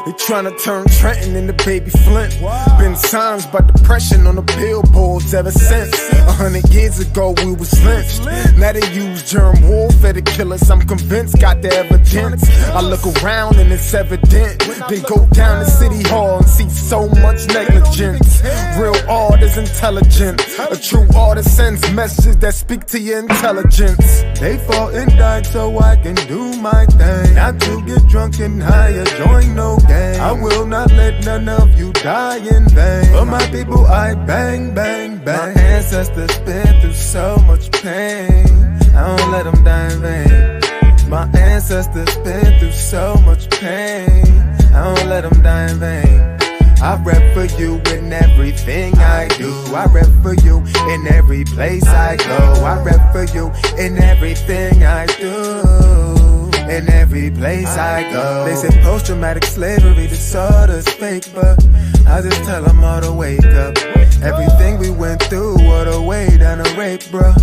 They tryna turn Trenton into Baby Flint. Been signs by depression on the billboards ever since. 100 years ago we was lynched. Now they use germ warfare to kill us. I'm convinced, got the evidence. I look around and it's evident. They go down to City Hall and see so much negligence. Real art is intelligent. A true artist sends messages that speak to your intelligence. They fought and died so I can do my thing. Not to get drunk and high or join no gang. I will not let none of you die in vain. For my people I bang, bang, bang. My ancestors been through so much pain. I don't let them die in vain. My ancestors been through so much pain. I don't let them die in vain. I rep for you in everything I do. I rep for you in every place I go. I rep for you in everything I do. In every place I go. They say post-traumatic slavery disorder's fake, but I just tell them all to wake up. Everything we went through, what a way down a rape, bro.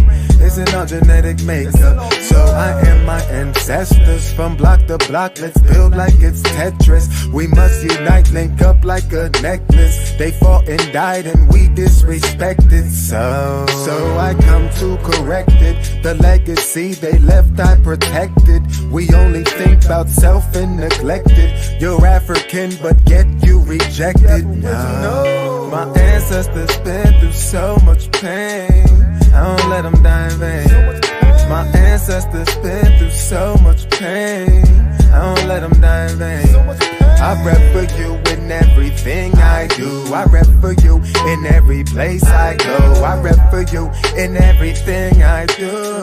Isn't our genetic makeup. So I am my ancestors from block to block. Let's build like it's Tetris. We must unite, link up like a necklace. They fought and died and we disrespected. So I come to correct it. The legacy they left I protected. We only think about self and neglected. You're African but yet you rejected. No. My ancestors been through so much pain. I don't let them die in vain. My ancestors been through so much pain. I don't let them die in vain. I rep for you in everything I do. I rep for you in every place I go. I rep for you in everything I do.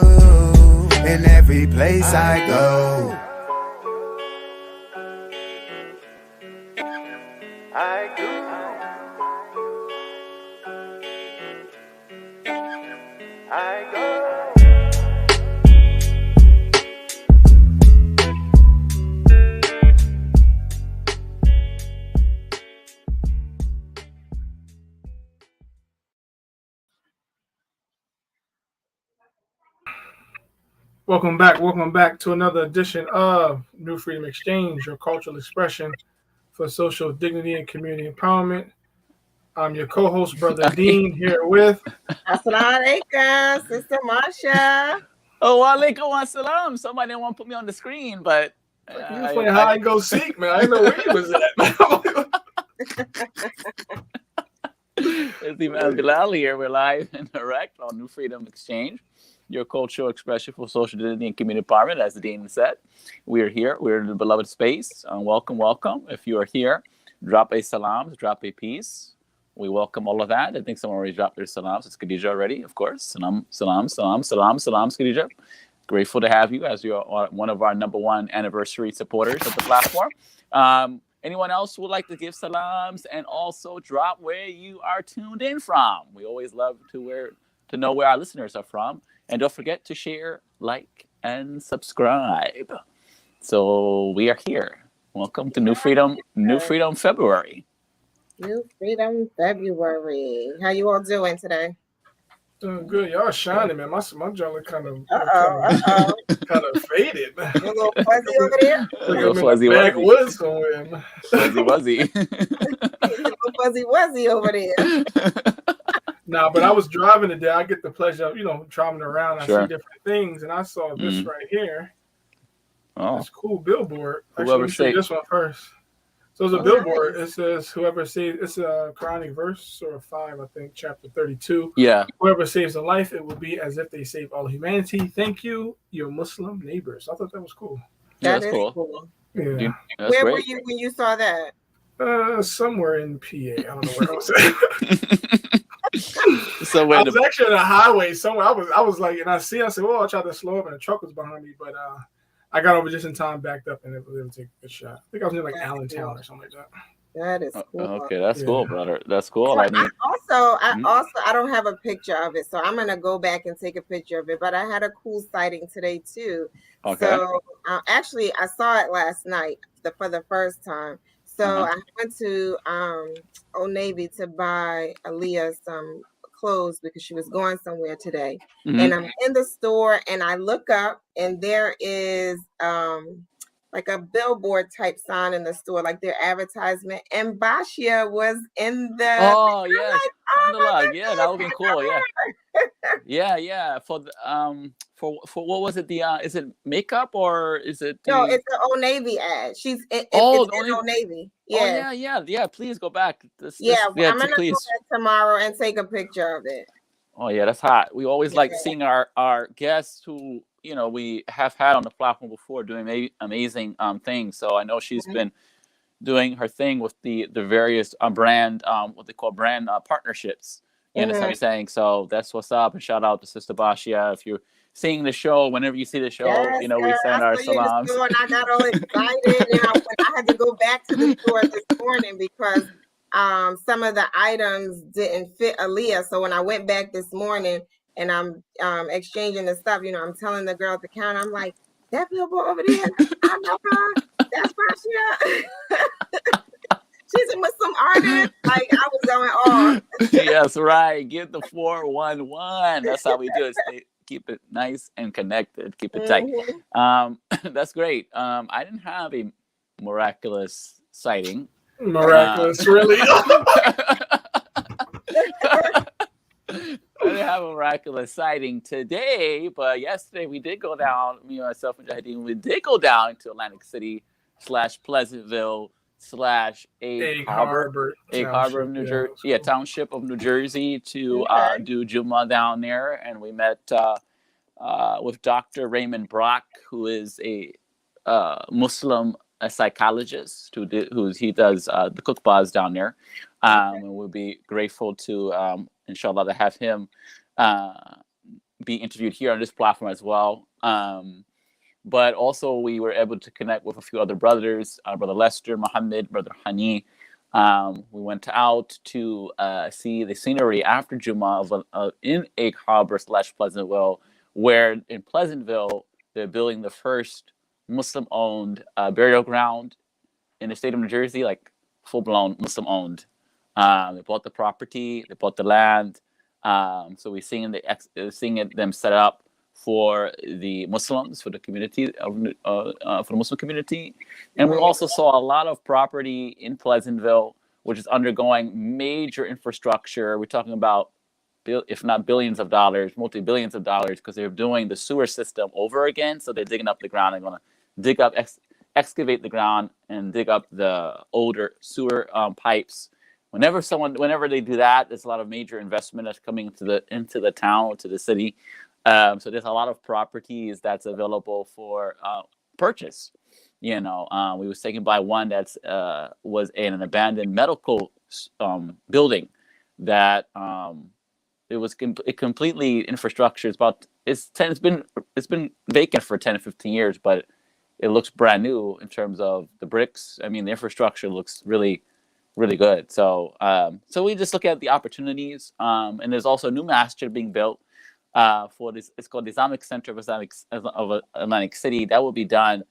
In every place I go. I do. I go. Welcome back to another edition of New Freedom Exchange, your cultural expression for social dignity and community empowerment. I'm your co-host, Brother Dean, here with Assalamu alaikum, Sister Marsha. Oh, alaikum assalam. Somebody didn't want to put me on the screen, but you was playing hide and go seek, man. I didn't know where you was at. It's Imam Bilal here. We're live and direct on New Freedom Exchange, your cultural expression for social dignity and community empowerment, as the Dean said. We're here. We're in the beloved space. Welcome. If you are here, drop a salam, drop a peace. We welcome all of that. I think someone already dropped their salams. It's Khadija already, of course. Salam, Khadija. Grateful to have you as you're one of our #1 anniversary supporters of the platform. Anyone else who would like to give salams and also drop where you are tuned in from? We always love to know where our listeners are from. And don't forget to share, like, and subscribe. So we are here. Welcome to New Freedom February. New Freedom February. How you all doing today? Doing good. Y'all shining, man. My jaw kind of faded. A little fuzzy over there? A little fuzzy backwoods somewhere, man. Fuzzy wuzzy. A little fuzzy wuzzy over there. Nah, but I was driving today. I get the pleasure of, driving around. I Sure. see different things, and I saw this right here. Oh. It's a cool billboard. Whoever Actually, see this one first. So it's a billboard. Nice. It says, whoever saves, it's a Quranic verse, Surah 5, I think, chapter 32. Yeah. Whoever saves a life, it will be as if they saved all humanity. Thank you, your Muslim neighbors. I thought that was cool. Yeah, that's cool. Yeah. That's where great. were you when you saw that? Somewhere in PA. I don't know where I was at. Somewhere I was actually on a highway somewhere. I was like, and I said, well, I tried to slow up and the truck was behind me, but I got over just in time, backed up, and it was able to take a good shot. I think I was near like Allentown or something like that. That is cool. Okay, that's cool, brother. That's cool. So I don't have a picture of it, so I'm gonna go back and take a picture of it. But I had a cool sighting today too. Okay. So actually, I saw it last night for the first time. So I went to Old Navy to buy Aaliyah some clothes because she was going somewhere today. And I'm in the store and I look up and there is like a billboard type sign in the store, like their advertisement. And Bashia was in the Oh picture. I'm yes, like, oh my Alhamdulillah. Yeah, that would be goodness, cool. Yeah, her. yeah. For the for what was it? The is it makeup or is it No, the? it's an Old Navy ad. It's Oh, in the only. Old Navy. Oh Yeah. yeah. Please go back. Yeah, Yeah, I'm gonna go please. back tomorrow and take a picture of it. Oh yeah, that's hot. We always Yeah. like seeing our guests who we have had on the platform before doing amazing things. So I know she's been doing her thing with the various brand what they call brand partnerships. You understand what I'm saying? So that's what's up. And shout out to Sister Bashia. If you're seeing the show, whenever you see the show, Yes, we girl. send I our saw you in the salams. store and I got all excited. When I had to go back to the store this morning because some of the items didn't fit Aaliyah. So when I went back this morning and I'm exchanging the stuff, I'm telling the girl at the counter, I'm like, that billboard over there, I know her. That's Bashia. She's a Muslim artist. Like I was going off. Yes, right. Give the 411. That's how we do it. Keep it nice and connected. Keep it tight. That's great. I didn't have a miraculous sighting. Miraculous, really? I didn't have a miraculous sighting today, but yesterday we did go down, me, myself, and Jahideen, we did go down to Atlantic City / Pleasantville / Egg Harbor of New Jersey, Township of New Jersey to do Juma down there. And we met with Dr. Raymond Brock, who is a Muslim psychologist who does the cookbahs down there. And we'll be grateful to, inshallah, to have him be interviewed here on this platform as well. But also we were able to connect with a few other brothers, Brother Lester, Muhammad, Brother Hani. We went out to see the scenery after Juma in Egg Harbor / Pleasantville, where in Pleasantville, they're building the first Muslim-owned burial ground in the state of New Jersey, like full-blown Muslim-owned. They bought the property, they bought the land. So we're seeing them set up for the Muslims, for the community for the Muslim community, and we also saw a lot of property in Pleasantville, which is undergoing major infrastructure. We're talking about, if not billions of dollars, multi-billions of dollars, because they're doing the sewer system over again. So they're digging up the ground and going to excavate the ground and dig up the older sewer pipes. Whenever they do that, there's a lot of major investment that's coming into the town, to the city. So there's a lot of properties that's available for purchase. We was taken by one that's was an abandoned medical building that it was completely infrastructure. It's been vacant for 10 to 15 years, but it looks brand new in terms of the bricks. I mean, the infrastructure looks really, really good. So we just look at the opportunities. And there's also a new masjid being built for this. It's called the Islamic Center of Atlantic City. That will be done.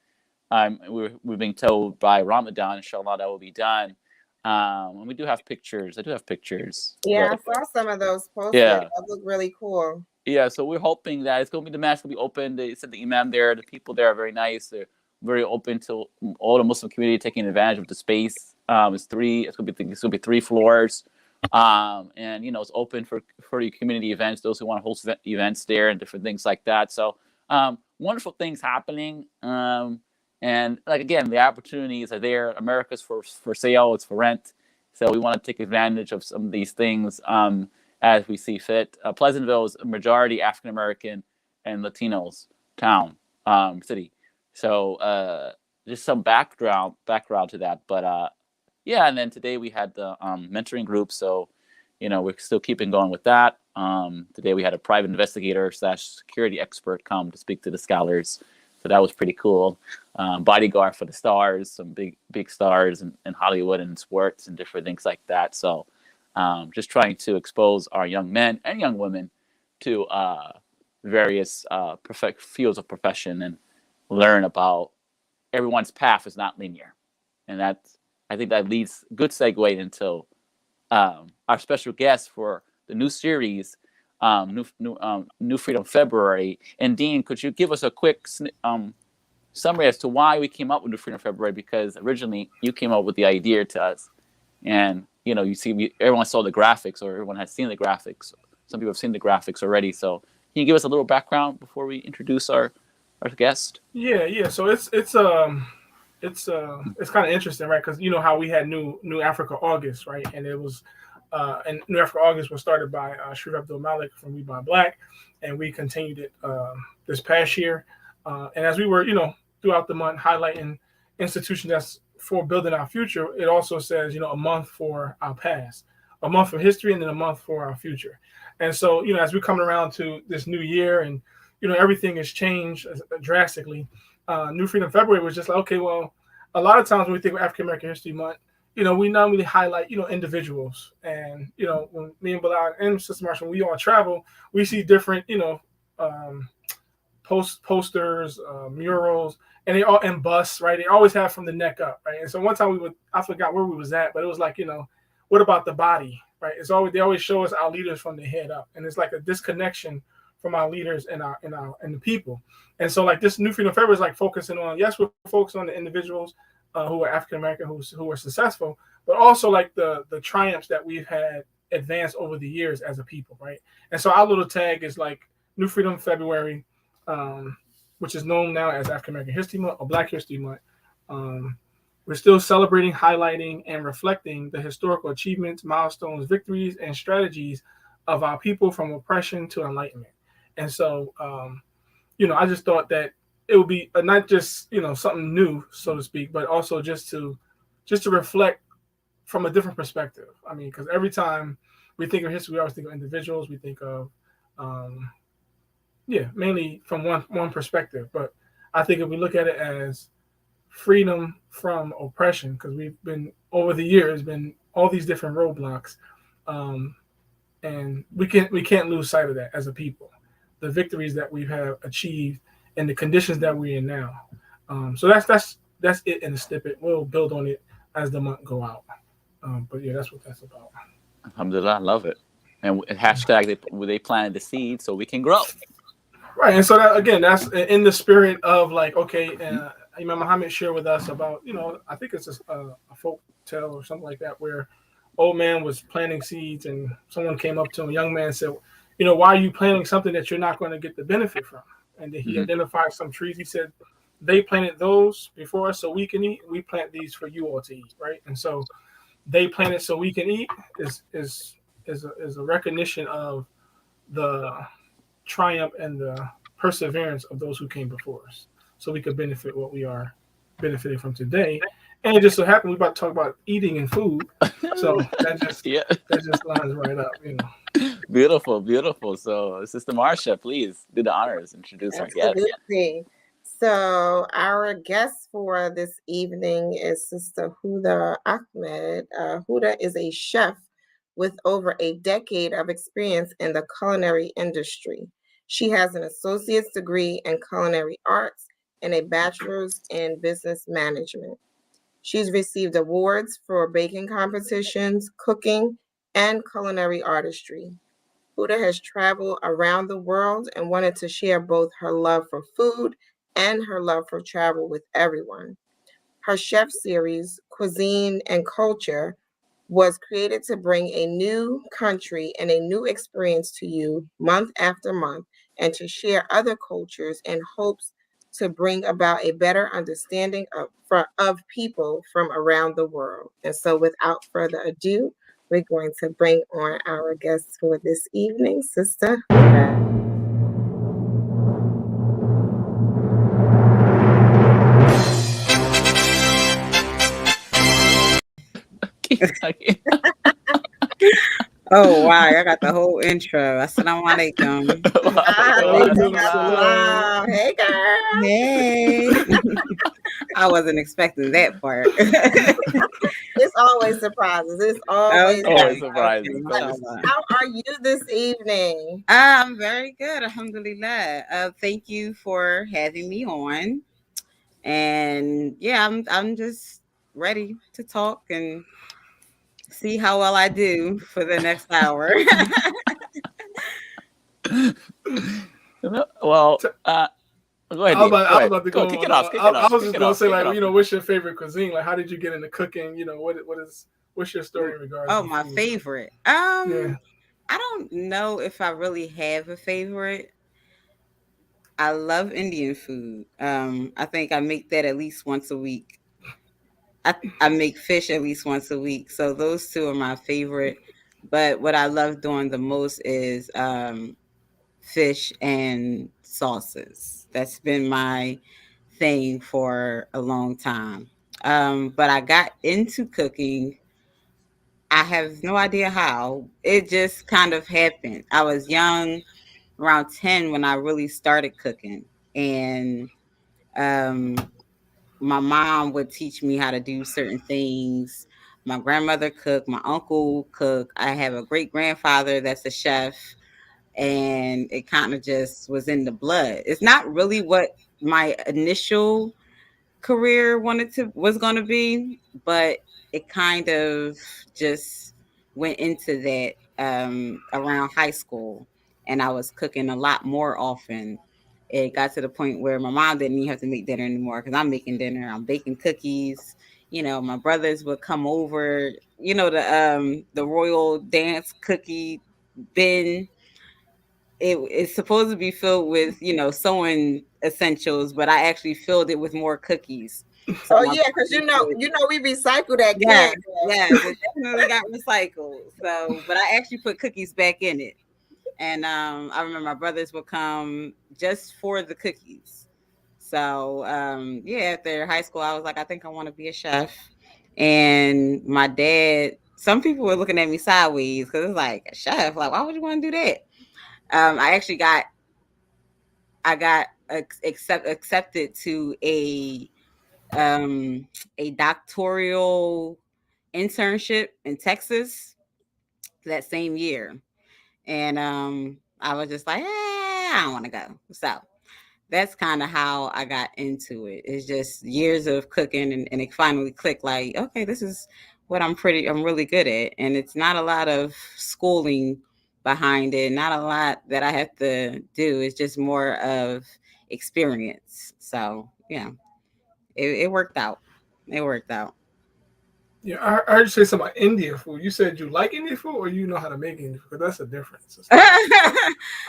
We're being told by Ramadan, inshallah, that will be done. And we do have pictures. I do have pictures. Yeah, I saw some of those posted. Yeah. That look really cool. Yeah, so we're hoping that it's going to be, the masjid will be open. They said the imam there, the people there are very nice. They're very open to all the Muslim community taking advantage of the space. It's going to be 3 floors. And it's open for your community events, those who want to host events there and different things like that. So wonderful things happening. And like, again, the opportunities are there. America's for sale, it's for rent. So we want to take advantage of some of these things as we see fit. Pleasantville is a majority African American and Latinos town, city. So just some background to that. But yeah, and then today we had the mentoring group. So we're still keeping going with that. Today we had a private investigator / security expert come to speak to the scholars. So that was pretty cool. Bodyguard for the stars, some big stars in Hollywood and sports and different things like that. So just trying to expose our young men and young women to various fields of profession and learn about everyone's path is not linear. And I think that leads good segue into our special guest for the new series, New Freedom February. And Dean, could you give us a quick summary as to why we came up with the Freedom February, because originally you came up with the idea to us, and you see, everyone saw the graphics, or everyone has seen the graphics. Some people have seen the graphics already. So can you give us a little background before we introduce our guest? Yeah. So it's kind of interesting, right? Because you know how we had New Africa August, right? And it was and New Africa August was started by Sharif Abdul Malik from We Buy Black, and we continued it this past year. And as we were, throughout the month highlighting institutions that's for building our future, it also says, a month for our past, a month for history, and then a month for our future. And so, as we're coming around to this new year, and everything has changed drastically. New Freedom February was just like, okay, well, a lot of times when we think of African American History Month, we not really highlight, individuals. And, when me and Bilal and Sister Marsha, when we all travel, we see different, posters, murals, and they all in busts, right? They always have from the neck up, right? And so one time I forgot where we was at, but it was like, what about the body, right? They always show us our leaders from the head up, and it's like a disconnection from our leaders and the people. And so like this New Freedom February is like focusing on, yes, we're focusing on the individuals who are African American, who are successful, but also like the triumphs that we've had advanced over the years as a people, right? And so our little tag is like New Freedom February, which is known now as African American History Month or Black History Month. We're still celebrating, highlighting, and reflecting the historical achievements, milestones, victories, and strategies of our people from oppression to enlightenment. And so, I just thought that it would be not just, something new, so to speak, but also just to reflect from a different perspective. I mean, because every time we think of history, we always think of individuals. We think of, mainly from one perspective. But I think if we look at it as freedom from oppression, because we've been over the years been all these different roadblocks, and we can't lose sight of that as a people, the victories that we have achieved and the conditions that we're in now. So that's it in a snippet. We'll build on it as the month go out. But yeah, that's what that's about. Alhamdulillah, I love it. And hashtag they planted the seed so we can grow. Right, and so that's in the spirit of like, okay, Imam Muhammad shared with us about, I think it's a folk tale or something like that, where old man was planting seeds and someone came up to him, a young man said, why are you planting something that you're not going to get the benefit from? And then he identified some trees. He said, they planted those before us so we can eat. We plant these for you all to eat, right? And so they planted so we can eat is a recognition of the triumph and the perseverance of those who came before us, so we could benefit what we are benefiting from today. And it just so happened we're about to talk about eating and food, so that just lines right up, Beautiful. So, Sister Marsha, please do the honors, introduce our guest. Absolutely. So our guest for this evening is Sister Huda Ahmad. Huda is a chef with over a decade of experience in the culinary industry. She has an associate's degree in culinary arts and a bachelor's in business management. She's received awards for baking competitions, cooking, and culinary artistry. Huda has traveled around the world and wanted to share both her love for food and her love for travel with everyone. Her chef series, Cuisine and Culture, was created to bring a new country and a new experience to you month after month, and to share other cultures in hopes to bring about a better understanding of people from around the world. And so without further ado, we're going to bring on our guest for this evening, Sister Huda. Oh wow, I got the whole intro. Assalamu alaikum. Hey girl. Hey. I wasn't expecting that part. It's always surprises. It's always surprises. How are you this evening? I'm very good, alhamdulillah. Thank you for having me on. And yeah, I'm just ready to talk and see how well I do for the next hour. Well, Go ahead, Dean. I Go was ahead. about to Go. go Kick on. it off. Kick I, it I off. was Kick just it gonna off. say, Kick it like, off. what's your favorite cuisine? Like, how did you get into cooking? What's your story in regards Oh, to my food? favorite. Yeah. I don't know if I really have a favorite. I love Indian food. I think I make that at least once a week. I make fish at least once a week. So those two are my favorite. But what I love doing the most is fish and sauces. That's been my thing for a long time. But I got into cooking. I have no idea how. It just kind of happened. I was young, around 10 when I really started cooking. And um, my mom would teach me how to do certain things. My grandmother cooked, my uncle cooked. I have a great grandfather that's a chef, and it kind of just was in the blood. It's not really what my initial career wanted to was going to be, but it kind of just went into that around high school, and I was cooking a lot more often. It got to the point where my mom didn't even have to make dinner anymore because I'm making dinner. I'm baking cookies. My brothers would come over. The royal dance cookie bin. It's supposed to be filled with sewing essentials, but I actually filled it with more cookies. So Oh my yeah, because brothers would, we recycle that yeah, can. yes, it definitely got recycled. So, but I actually put cookies back in it, and I remember my brothers would come just for the cookies. So yeah, after high school, I was like, I think I want to be a chef, and my dad. Some people were looking at me sideways because it's like a chef. Like, why would you want to do that? I actually got accepted to a doctoral internship in Texas that same year, and I was just like, I don't want to go. So that's kind of how I got into it. It's just years of cooking, and it finally clicked. Like, okay, this is what I'm really good at, and it's not a lot of schooling behind it. Not a lot that I have to do. It's just more of experience. So yeah, it worked out. It worked out. Yeah, I heard you say something about Indian food. You said you like Indian food, or you know how to make Indian food? That's a difference. It's like,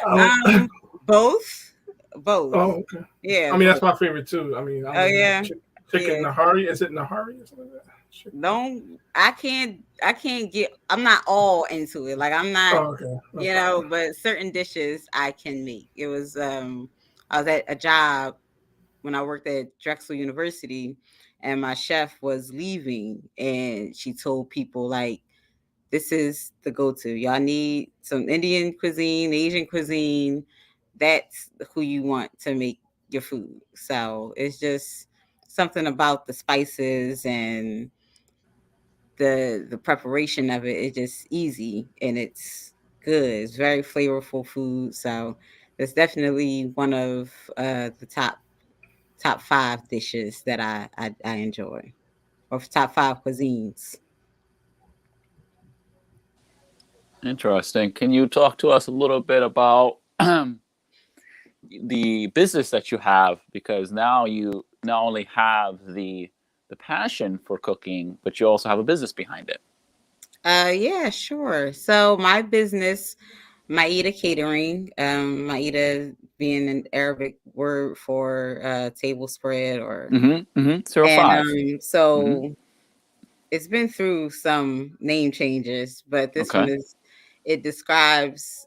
um, both, both. oh, okay. Yeah, I mean, that's both. my favorite too. I mean, Oh yeah, chicken yeah. nahari. Is it nahari or something like that? Don't I can't get I'm not all into it. Like I'm not, Oh, okay, no problem. but certain dishes I can make. It was I was at a job when I worked at Drexel University, and my chef was leaving, and she told people like, this is the go-to. Y'all need some Indian cuisine, Asian cuisine. That's who you want to make your food. So it's just something about the spices and the preparation of it is just easy, and it's good. It's very flavorful food. So it's definitely one of the top five dishes that I enjoy, or top five cuisines. Interesting. Can you talk to us a little bit about the business that you have? Because now you not only have the passion for cooking, but you also have a business behind it. Yeah, sure. So my business, Maida Catering, Maida being an Arabic word for table spread, or Mm-hmm. Mm-hmm. Zero and five. Mm-hmm. so it's been through some name changes, but this one Okay. is it describes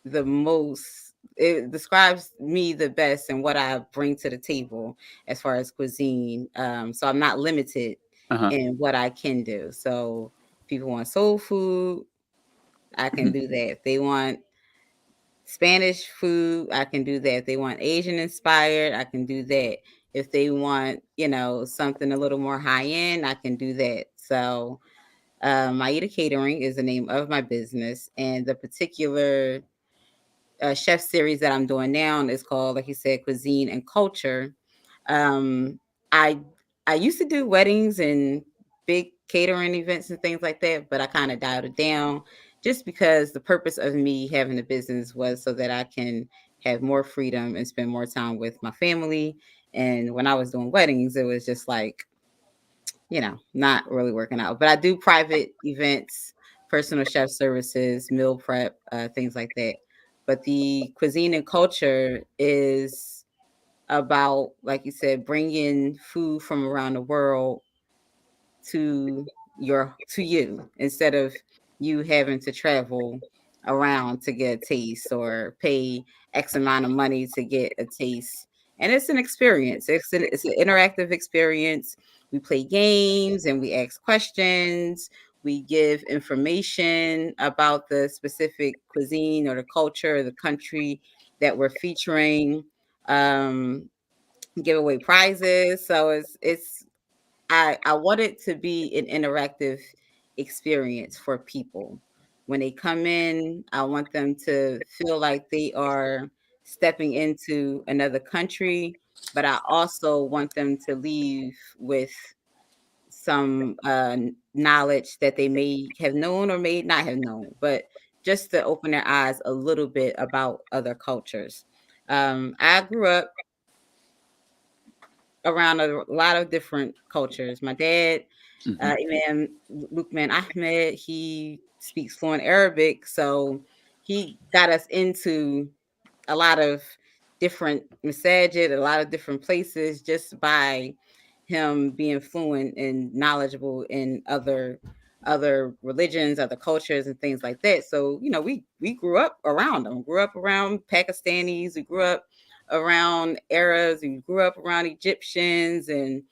the most it describes me the best and what I bring to the table as far as cuisine. So I'm not limited Uh-huh. in what I can do. So people want soul food, I can Mm-hmm. do that. If they want Spanish food, I can do that. If they want Asian inspired, I can do that. If they want, something a little more high end, I can do that. So, Maida Catering is the name of my business, and the particular chef series that I'm doing now is called, like you said, Cuisine and Culture. Um, I I used to do weddings and big catering events and things like that, but I kind of dialed it down just because the purpose of me having a business was so that I can have more freedom and spend more time with my family. And when I was doing weddings, it was just like, not really working out. But I do private events, personal chef services, meal prep, things like that. But the cuisine and culture is about, like you said, bringing food from around the world to you instead of you having to travel around to get a taste or pay X amount of money to get a taste. And it's an experience. It's an interactive experience. We play games and we ask questions. We give information about the specific cuisine or the culture or the country that we're featuring. Um, Give away prizes. So I want it to be an interactive experience for people. When they come in, I want them to feel like they are stepping into another country, but I also want them to leave with some knowledge that they may have known or may not have known, but just to open their eyes a little bit about other cultures. I grew up around a lot of different cultures. My dad, Imam Lukman Ahmed, he speaks fluent Arabic, so he got us into a lot of different masajid, a lot of different places just by him being fluent and knowledgeable in other religions, other cultures, and things like that. So we grew up around them. Grew up around Pakistanis. We grew up around Arabs. We grew up around Egyptians, and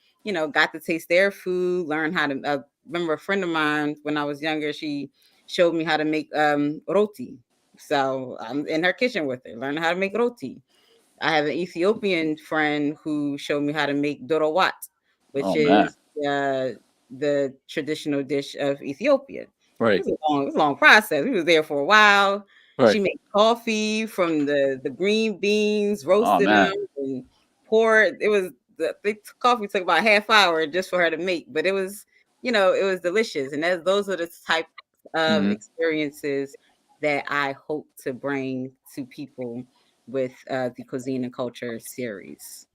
got to taste their food. Learn how to. I remember a friend of mine when I was younger. She showed me how to make roti. So I'm in her kitchen with her, learning how to make roti. I have an Ethiopian friend who showed me how to make dorowat, which Oh man. is the traditional dish of Ethiopia. Right. It was a long process. We was there for a while. She Right. made coffee from the green beans, Oh roasted them, man. and poured. The coffee took about a half hour just for her to make, but it was it was delicious. And those are the type of Hmm. experiences that I hope to bring to people with the Cuisine and Culture series.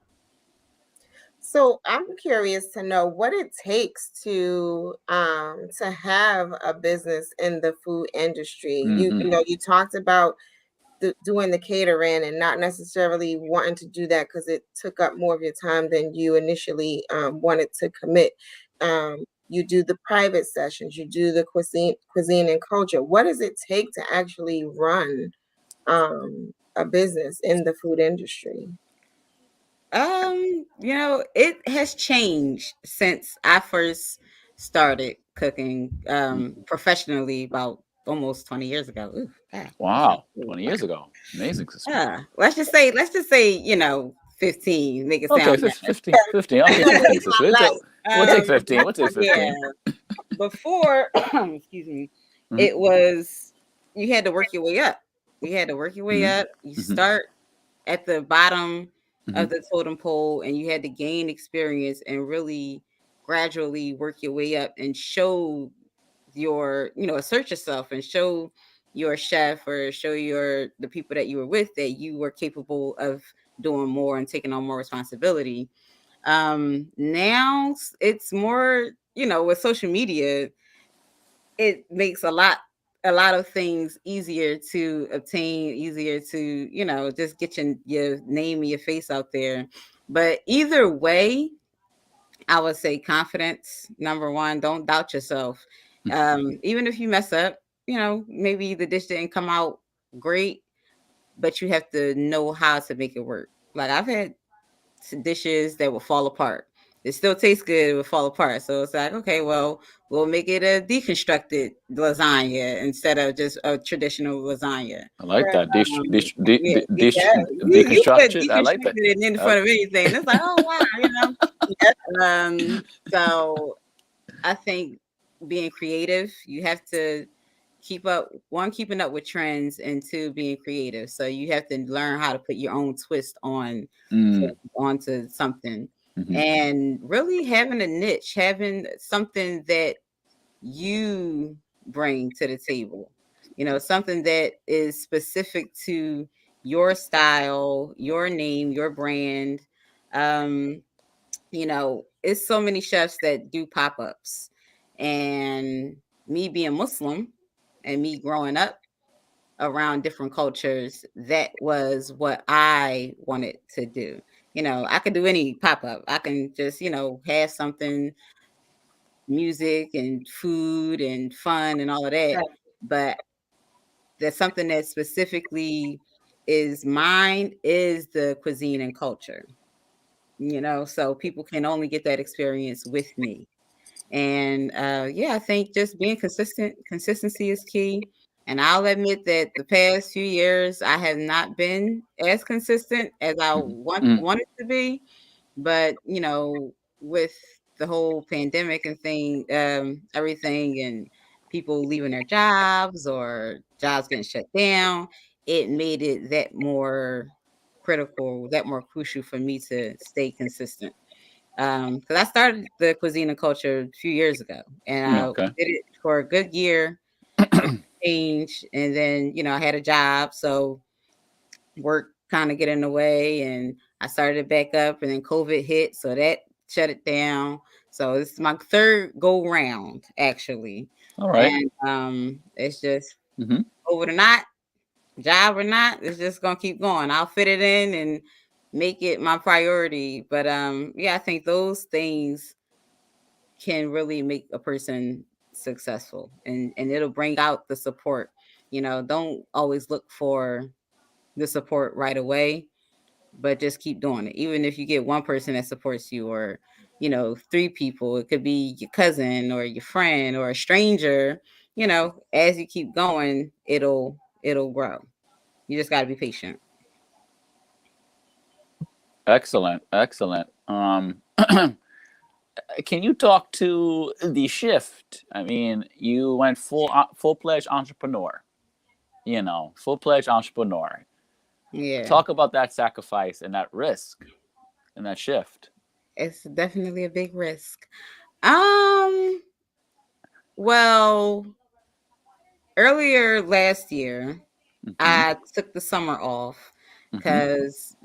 So I'm curious to know what it takes to have a business in the food industry. Hmm. You talked about doing the catering and not necessarily wanting to do that because it took up more of your time than you initially wanted to commit. You do the private sessions, you do the cuisine and culture. What does it take to actually run a business in the food industry? It has changed since I first started cooking professionally about almost 20 years ago. Ooh, God, Wow. 20 years ago. Amazing. yeah. Let's just say, 15, make it Okay, sound better. 15. 15. Okay, 15, sister. We'll take Um, 15. We'll take yeah. 15. Before, excuse me, Hmm. it was you had to work your way up. You had to work your way Hmm. up. You Hmm. start at the bottom Hmm. of the totem pole and you had to gain experience and really gradually work your way up and show assert yourself and show your chef or show the people that you were with that you were capable of doing more and taking on more responsibility. Now it's more, with social media, it makes a lot of things easier to obtain, easier to, just get your name and your face out there. But either way, I would say confidence, number one. Don't doubt yourself. Even if you mess up, maybe the dish didn't come out great, but you have to know how to make it work. Like I've had dishes that will fall apart. It still tastes good, it will fall apart. So it's like, okay, well, we'll make it a deconstructed lasagna instead of just a traditional lasagna. I like Right. that. Dish, Um, dish, di- yeah, di- dish, yeah. You put deconstructed. I like that. deconstructed in Uh, front of anything. And it's like, oh wow. So I think being creative, you have to keeping up with trends, and two, being creative. So you have to learn how to put your own twist mm, onto something, hmm. and really having a niche, having something that you bring to the table. Something that is specific to your style, your name, your brand. Um, it's so many chefs that do pop-ups. And me being Muslim and me growing up around different cultures, that was what I wanted to do. I could do any pop-up. I can just, have something, music and food and fun and all of that. But that's something that specifically is mine, is the cuisine and culture. So people can only get that experience with me. And I think just being consistent, consistency is key. And I'll admit that the past few years I have not been as consistent as I wanted to be. But with the whole pandemic and everything, and people leaving their jobs or jobs getting shut down, it made it that more critical, that more crucial for me to stay consistent. Because I started the cuisine and culture a few years ago, and I Okay. did it for a good year, change, and then I had a job, so work kind of get in the way, and I started it back up, and then COVID hit, so that shut it down. So it's my third go round actually, All right. and it's just Mm-hmm. over the not job or not, it's just gonna keep going. I'll fit it in and make it my priority. But I think those things can really make a person successful, and it'll bring out the support. Don't always look for the support right away, but just keep doing it. Even if you get one person that supports you, or three people, it could be your cousin or your friend or a stranger. As you keep going, it'll grow. You just got to be patient. Excellent. Excellent. Can you talk to the shift? I mean, you went full pledged entrepreneur. Full pledged entrepreneur. Yeah, Talk about that sacrifice and that risk and that shift. it's definitely a big risk. Um, well, earlier last year, Mm-hmm. I took the summer off Mm-hmm. because,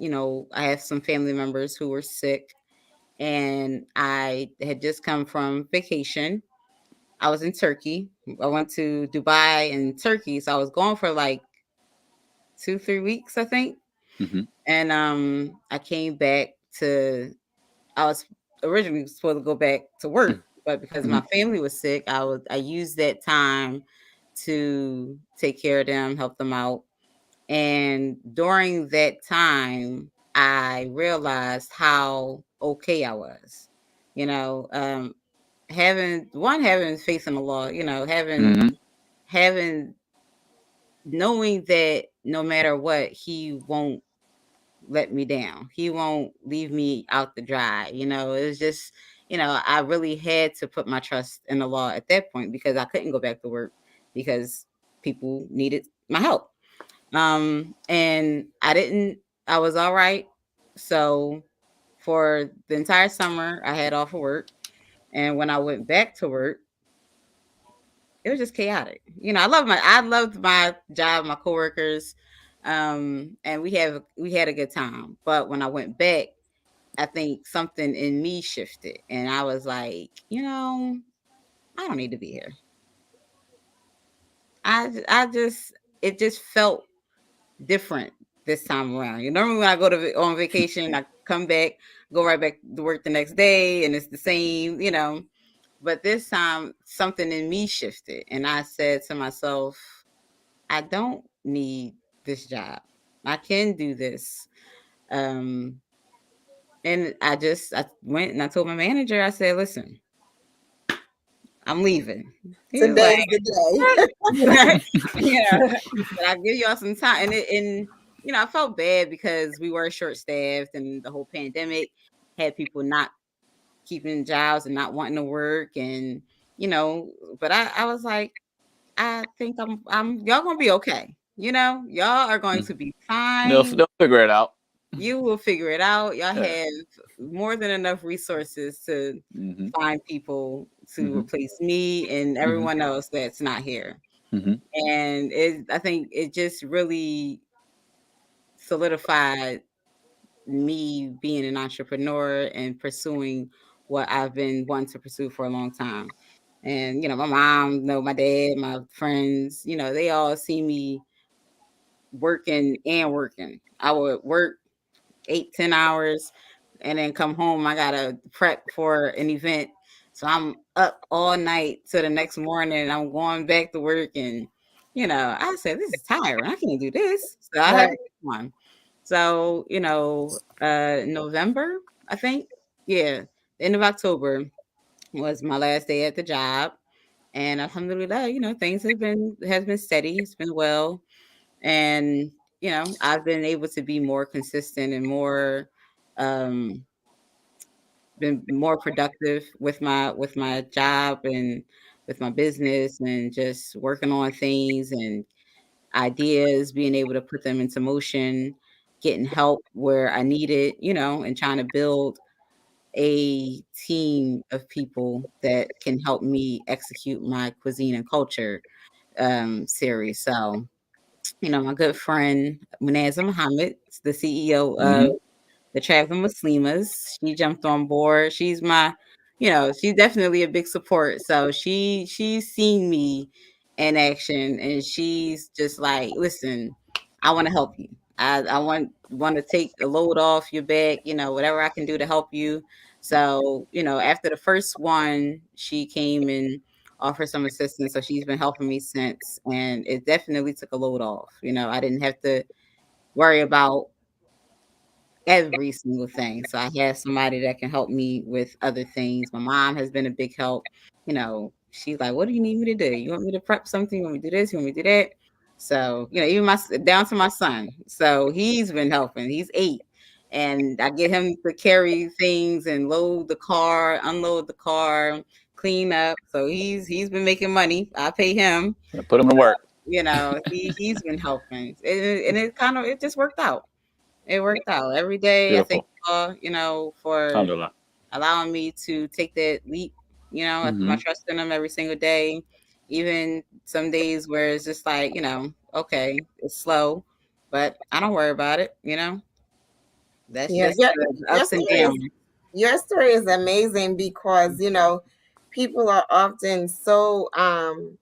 I have some family members who were sick, and I had just come from vacation. I was in Turkey. I went to Dubai and Turkey. So I was gone for like 2-3 weeks, I think. Mm-hmm. And I came back to, I was originally supposed to go back to work, but because Mm-hmm. my family was sick, I used that time to take care of them, help them out. And during that time, I realized how okay I was. You know, um, having faith in the Lord, Mm-hmm. having knowing that no matter what, He won't let me down. He won't leave me out to dry. It's just, I really had to put my trust in the law at that point, because I couldn't go back to work because people needed my help. And I was all right. So for the entire summer, I had off of work. And when I went back to work, it was just chaotic. I loved my job, my coworkers, and we had a good time. But when I went back, I think something in me shifted, and I was like, I don't need to be here. I just it just felt different this time around. Normally when I go on vacation, I come back, go right back to work the next day, and it's the same. But this time, something in me shifted, and I said to myself, I don't need this job. I can do this. And I went and I told my manager, I said, listen, I'm leaving. He was like, Today's the day. but I'll give y'all some time. And I felt bad because we were short staffed, and the whole pandemic had people not keeping jobs and not wanting to work. And, but I was like, I think y'all gonna be okay. Y'all are going to be fine. They'll figure it out. You will figure it out. Y'all Yeah. have more than enough resources to Mm-hmm. find people to Mm-hmm. replace me and Mm-hmm. everyone else that's not here. Mm-hmm. And I think it just really solidified me being an entrepreneur and pursuing what I've been wanting to pursue for a long time. And my mom, my dad, my friends, they all see me working and working. I would work 8-10 hours and then come home. I gotta prep for an event. So I'm up all night till the next morning. I'm going back to work, and I said, this is tiring. I can't do this. So I had Right. to pick one. So, November, I think. Yeah. The end of October was my last day at the job. And alhamdulillah, things has been steady. It's been well. And, I've been able to be more consistent and um been more productive with my job and with my business, and just working on things and ideas, being able to put them into motion, getting help where I need it, and trying to build a team of people that can help me execute my cuisine and culture series. So, my good friend Munazza Muhammad, the CEO of Mm-hmm. the Traveling Muslimas. She jumped on board. She's definitely a big support. So she's seen me in action, and she's just like, listen, I want to help you. I want to take a load off your back, whatever I can do to help you. So, after the first one, she came and offered some assistance. So she's been helping me since, and it definitely took a load off. I didn't have to worry about every single thing. So I have somebody that can help me with other things. My mom has been a big help. She's like, "What do you need me to do? You want me to prep something? You want me to do this? You want me to do that?" So even down to my son. So he's been helping. He's 8, and I get him to carry things and load the car, unload the car, clean up. So he's been making money. I pay him. Put them to work. He's been helping, and it just worked out. It worked out. Every day I thank Beautiful. y'all, for Alhamdulillah. allowing me to take that leap. I put my Mm-hmm. trust in them every single day. Even some days where it's just like, okay, it's slow, but I don't worry about it. That's Yeah, just the your ups and story is downs. your story is amazing because people are often so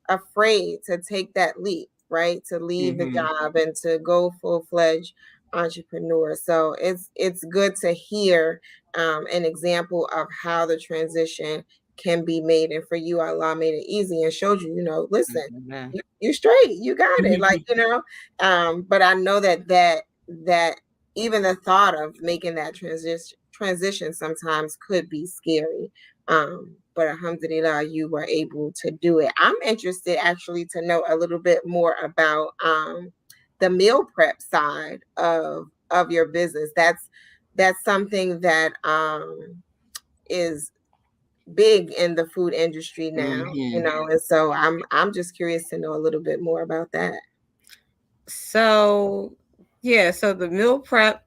afraid to take that leap, right? To leave the Hmm. job and to go full-fledged entrepreneur. So it's good to hear an example of how the transition can be made. And for you, Allah made it easy and showed you, listen, Yeah. you straight, you got it. Like, but I know that even the thought of making that transition sometimes could be scary. But alhamdulillah, you were able to do it. I'm interested actually to know a little bit more about the meal prep side of your business. That's something that is big in the food industry now, Hmm. and so I'm just curious to know a little bit more about that. So, yeah, so the meal prep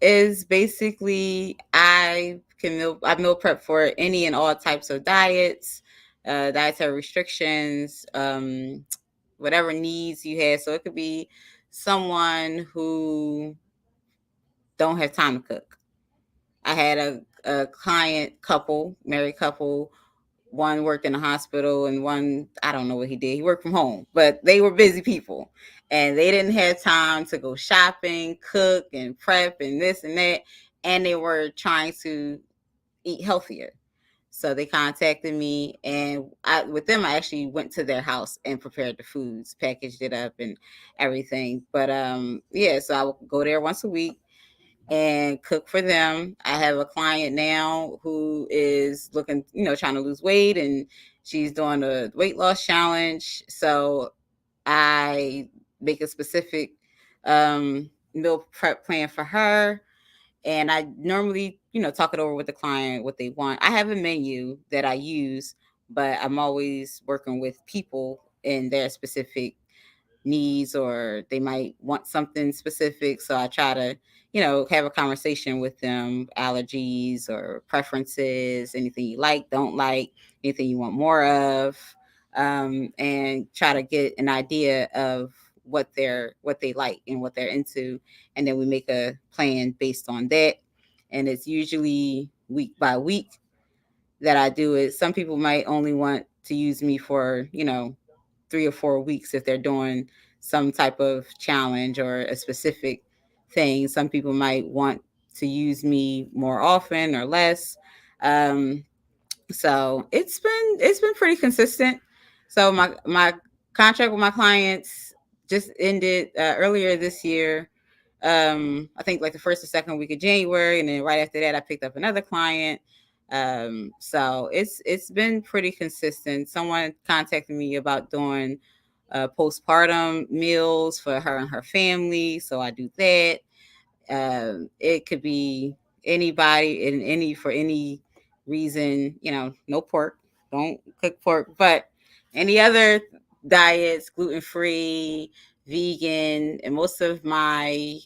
is basically I meal prep for any and all types of diets, dietary restrictions, whatever needs you have. So it could be someone who don't have time to cook. I had a client couple, married couple. One worked in the hospital, and one, I don't know what he did. He worked from home, but they were busy people, and they didn't have time to go shopping, cook, and prep, and this and that. And they were trying to eat healthier. So they contacted me, and with them, I actually went to their house and prepared the foods, packaged it up, and everything. But yeah, so I would go there once a week and cook for them. I have a client now who is looking, trying to lose weight, and she's doing a weight loss challenge. So I make a specific meal prep plan for her. And I normally, talk it over with the client what they want. I have a menu that I use, but I'm always working with people in their specific needs, or they might want something specific. So I try to, have a conversation with them, allergies or preferences, anything you like, don't like, anything you want more of, and try to get an idea of what they like and what they're into, and then we make a plan based on that. And it's usually week by week that I do it. Some people might only want to use me for 3 or 4 weeks if they're doing some type of challenge or a specific thing. Some people might want to use me more often or less. Um, so it's been pretty consistent. So my contract with my clients just ended earlier this year. I think like the first or second week of January, and then right after that, I picked up another client. So it's been pretty consistent. Someone contacted me about doing postpartum meals for her and her family, so I do that. It could be anybody in any for any reason. No pork, don't cook pork, but any other diets, gluten free, vegan, and most of my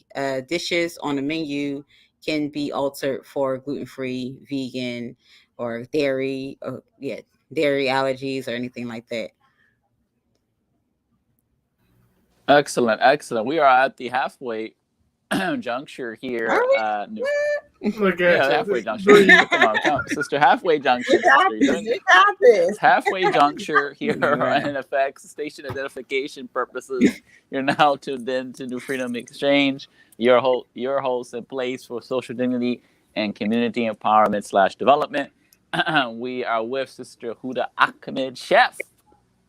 dishes on the menu can be altered for gluten free, vegan, or dairy. Yeah, dairy allergies or anything like that. Excellent, excellent. We are at the halfway juncture Are here. we? Look at Yeah, you. halfway Just juncture. breathe. Come on, sister. Halfway You junction, got sister. You're this. doing You got this. it's halfway juncture here on Right. NFX station identification purposes. You're now tuned in to New Freedom Exchange, your host and place for social dignity and community empowerment slash development. We are with Sister Huda Ahmad, Chef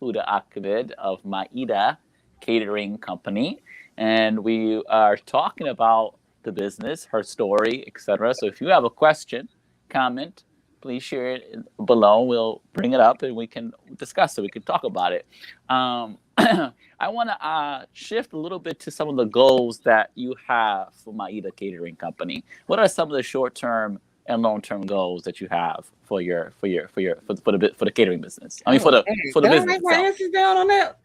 Huda Ahmad of Maida Catering Company, and we are talking about the business, her story, etc. So if you have a question, comment, please share it below. We'll bring it up and we can discuss it. We can talk about it. I want to shift a little bit to some of the goals that you have for Maida Catering Company. What are some of the short-term and long-term goals that you have for the catering business? I mean, Oh, for the did I business write my itself. answers down on that?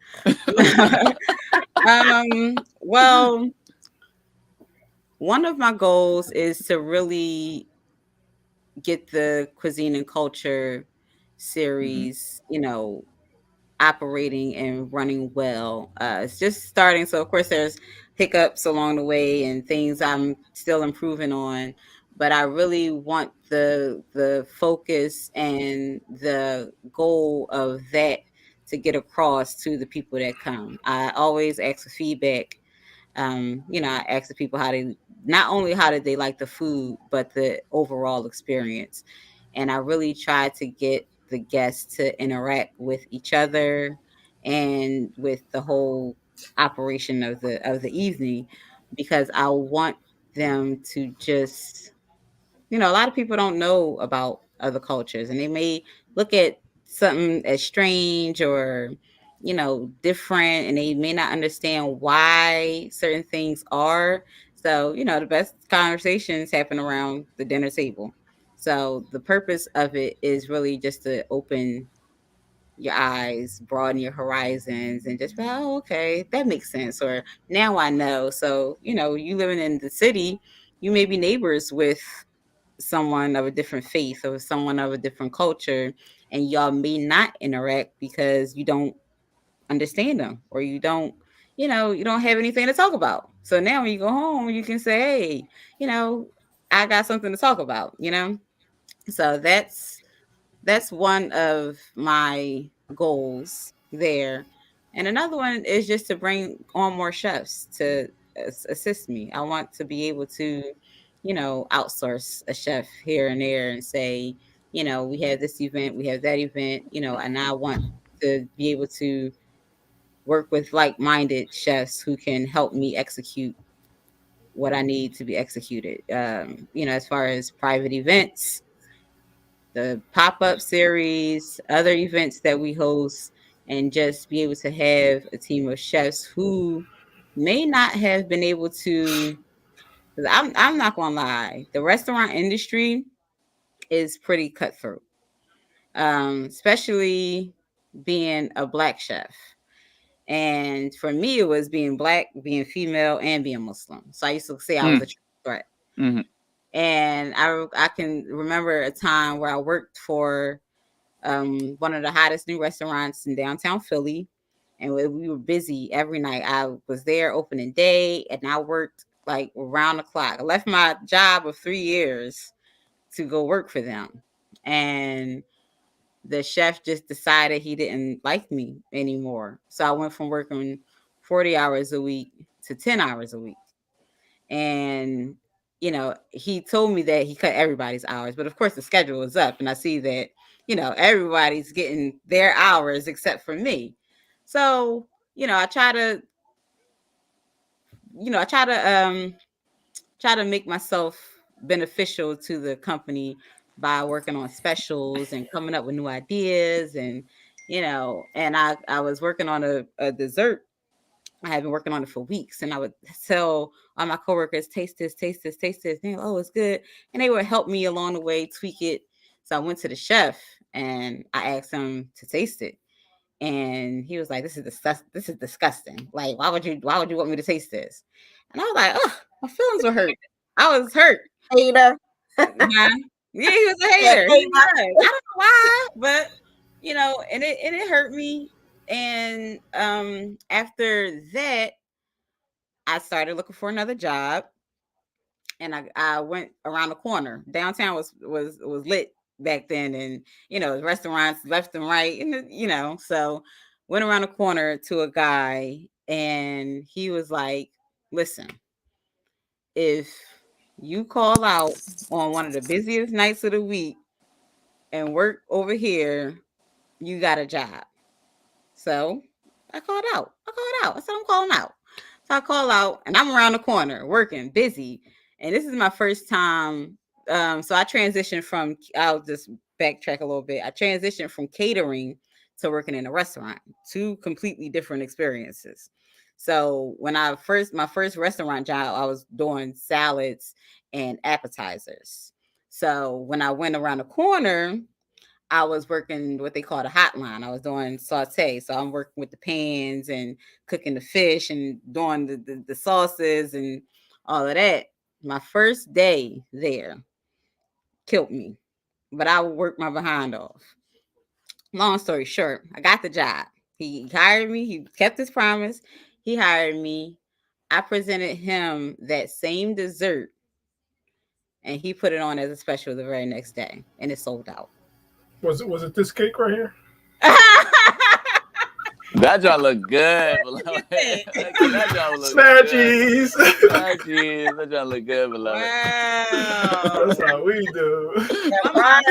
Well, one of my goals is to really get the Cuisine and Culture Mm-hmm. series, operating and running well. It's just starting, so of course there's hiccups along the way and things I'm still improving on. But I really want the focus and the goal of that to get across to the people that come. I always ask for feedback. I ask the people how they not only how did they like the food, but the overall experience. And I really try to get the guests to interact with each other and with the whole operation of the evening, because I want them to just a lot of people don't know about other cultures, and they may look at something as strange or different, and they may not understand why certain things are. So the best conversations happen around the dinner table. So the purpose of it is really just to open your eyes, broaden your horizons, and just be, oh, okay, that makes sense. Or now I know. So you living in the city, you may be neighbors with someone of a different faith or someone of a different culture, and y'all may not interact because you don't understand them, or you don't have anything to talk about. So now when you go home, you can say, hey, you know I got something to talk about. So that's one of my goals there. And another one is just to bring on more chefs to assist me. I want to be able to, outsource a chef here and there and say, we have this event, we have that event, and I want to be able to work with like minded chefs who can help me execute what I need to be executed. As far as private events, the pop-up series, other events that we host, and just be able to have a team of chefs who may not have been able to. 'Cause I'm not gonna lie, the restaurant industry is pretty cutthroat, especially being a black chef. And for me, it was being black, being female, and being Muslim. So I used to say I was a triple threat. Mm-hmm. And I can remember a time where I worked for one of the hottest new restaurants in downtown Philly. and we were busy every night. I was there opening day, and I worked like around the clock. I left my job of 3 years to go work for them, and the chef just decided he didn't like me anymore. So I went from working 40 hours a week to 10 hours a week. And, he told me that he cut everybody's hours, but of course the schedule is up, and I see that, everybody's getting their hours except for me. So, I try to, you know, I try to make myself beneficial to the company by working on specials and coming up with new ideas. And and I was working on a dessert. I had been working on it for weeks, and I would tell all my coworkers, taste this, taste this, taste this. And oh, it's good. And they would help me along the way, tweak it. So I went to the chef and I asked him to taste it. And he was like, this is disgusting. Like, why would you want me to taste this? And I was like, oh, my feelings were hurt. I was hurt. Hater. Yeah, he was a hater. He was. I don't know why, but and it hurt me. And after that, I started looking for another job, and I went around the corner. Downtown was lit back then, and restaurants left and right, and so went around the corner to a guy, and he was like, "Listen, if you call out on one of the busiest nights of the week and work over here, you got a job." So I called out. I said, I'm calling out. So I call out, and I'm around the corner working, busy. And this is my first time. So I transitioned from, I'll just backtrack a little bit. I transitioned from catering to working in a restaurant, two completely different experiences. So when my first restaurant job, I was doing salads and appetizers. So when I went around the corner, I was working what they call a hotline. I was doing saute. So I'm working with the pans and cooking the fish and doing the sauces and all of that. My first day there killed me, but I worked my behind off. Long story short, I got the job. He hired me. He kept his promise. He hired me. I presented him that same dessert, and he put it on as a special the very next day, and it sold out. Was it this cake right here? That y'all look good, beloved. You think? That y'all look Snatchies. good. Snatchies. That y'all look good, beloved. Wow. That's how we do. My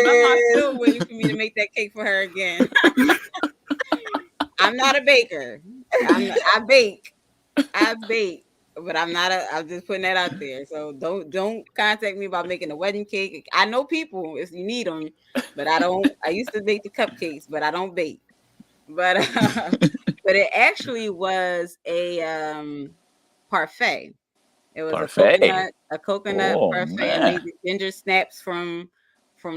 mom's still waiting for me to make that cake for her again. I'm not a baker. I bake, but I'm not I'm just putting that out there. So don't contact me about making a wedding cake. I know people if you need them, but I don't. I used to bake the cupcakes, but I don't bake. But but it actually was a parfait. It was Parfait. a coconut Oh, parfait. I man. made the ginger snaps from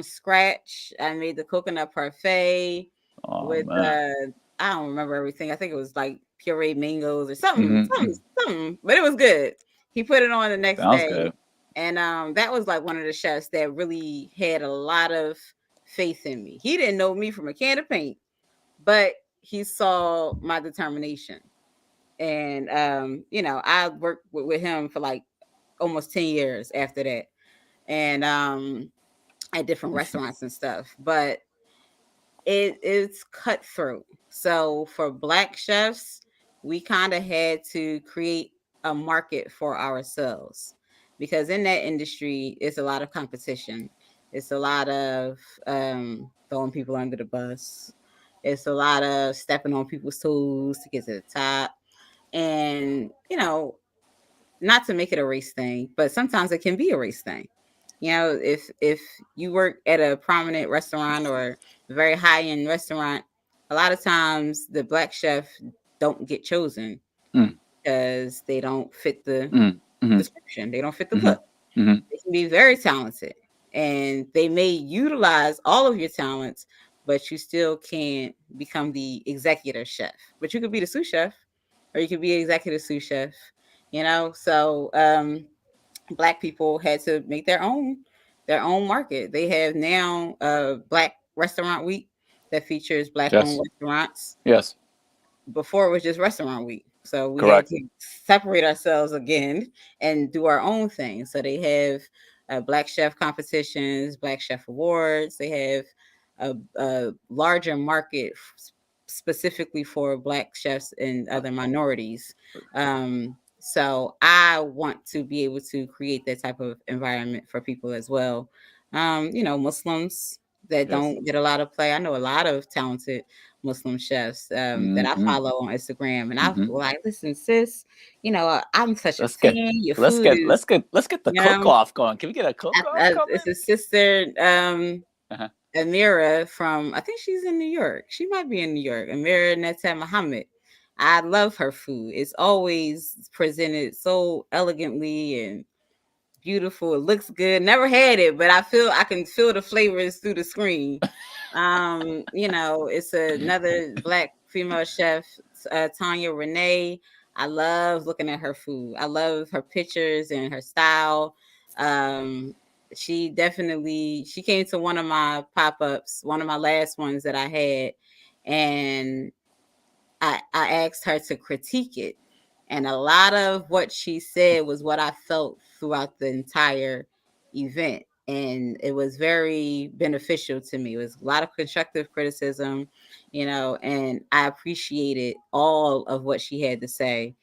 scratch. I made the coconut parfait Oh, with man. I don't remember everything. I think it was like pureed mangoes or something, Mm-hmm. something. But it was good. He put it on the next Sounds day, good. and that was like one of the chefs that really had a lot of faith in me. He didn't know me from a can of paint, but he saw my determination. And I worked with him for like almost 10 years after that, and at different restaurants and stuff. But it's cutthroat. So for Black chefs, we kind of had to create a market for ourselves, because in that industry, it's a lot of competition. It's a lot of throwing people under the bus. It's a lot of stepping on people's toes to get to the top. And, not to make it a race thing, but sometimes it can be a race thing. If you work at a prominent restaurant or a very high end restaurant, a lot of times the Black chef don't get chosen Mm. because they don't fit the Mm-hmm. description. They don't fit the Mm-hmm. look. Mm-hmm. They can be very talented, and they may utilize all of your talents, but you still can't become the executive chef. But you could be the sous chef, or you could be executive sous chef. So Black people had to make their own market. They have now Black Restaurant Week that features Black owned Yes. restaurants. Yes. before it was just restaurant week. So we had Correct. to separate ourselves again and do our own thing. So they have Black Chef competitions, Black Chef awards. They have a larger market specifically for Black chefs and other minorities. So I want to be able to create that type of environment for people as well. Muslims that Yes. don't get a lot of play. I know a lot of talented Muslim chefs that I Mm-hmm. follow on Instagram, and I'm Mm-hmm. like, listen, sis, I'm such a Let's get fan. Your let's food get is, let's get let's get the you cook know, off going. Can we get a cook off it's coming? a sister, Uh-huh. Amira from, I think she's in New York. She might be in New York. Amira Netta Muhammad. I love her food. It's always presented so elegantly and beautiful. It looks good. Never had it, but I can feel the flavors through the screen. It's another Black female chef, Tanya Renee. I love looking at her food. I love her pictures and her style. Um, she came to one of my pop-ups, one of my last ones that I had, and I asked her to critique it. And a lot of what she said was what I felt throughout the entire event. And it was very beneficial to me. It was a lot of constructive criticism, and I appreciated all of what she had to say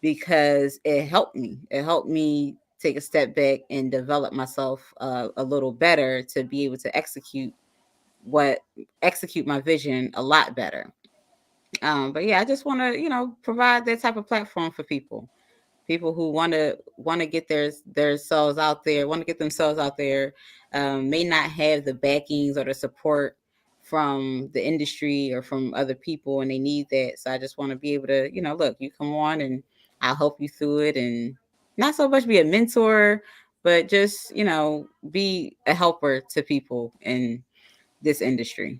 because it helped me. It helped me take a step back and develop myself a little better to be able to execute my vision a lot better. But yeah, I just want to, provide that type of platform for people who want to get their selves out there, want to get themselves out there, may not have the backings or the support from the industry or from other people, and they need that. So I just want to be able to, look, you come on and I'll help you through it, and not so much be a mentor, but just be a helper to people in this industry,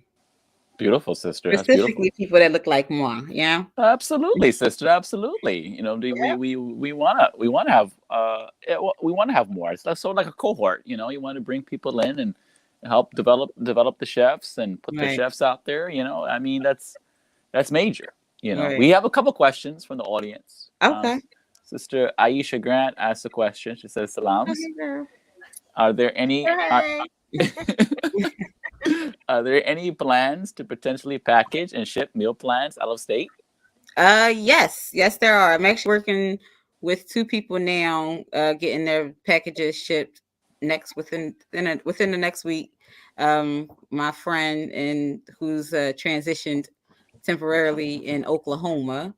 Beautiful, sister. That's beautiful. specifically people that look like moi. Yeah. Absolutely, sister. Absolutely. We wanna have we wanna have more. It's like, sort of like a cohort. You want to bring people in and help develop the chefs and put the Right. chefs out there. I mean, that's major. We Right. have a couple questions from the audience. Okay. Sister Aisha Grant asked a question. She says, "Salams. Okay, girl. Are there any Hey. are there any plans to potentially package and ship meal plans out of state?" Yes, there are. I'm actually working with two people now, getting their packages shipped within the next week. My friend and who's transitioned temporarily in Oklahoma,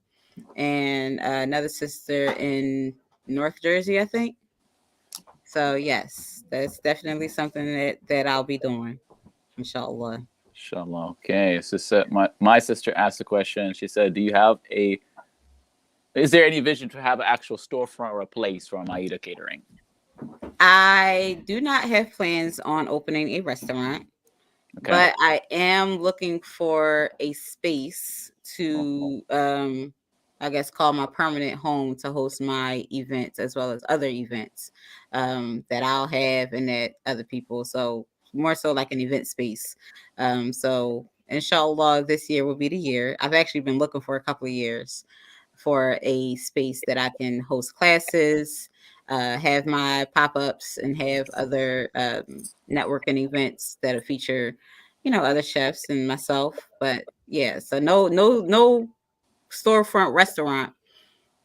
and another sister in North Jersey, I think. So yes, that's definitely something that I'll be doing, inshallah. Inshallah. Okay. So my sister asked a question. She said, "Do you have a? Is there any vision to have an actual storefront or a place for Maida Catering?" I do not have plans on opening a restaurant, Okay. but I am looking for a space to, I guess, call my permanent home to host my events as well as other events that I'll have and that other people. So more so like an event space. So inshallah, this year will be the year. I've actually been looking for a couple of years for a space that I can host classes, have my pop-ups, and have other networking events that'll feature, other chefs and myself. But yeah, so no storefront restaurant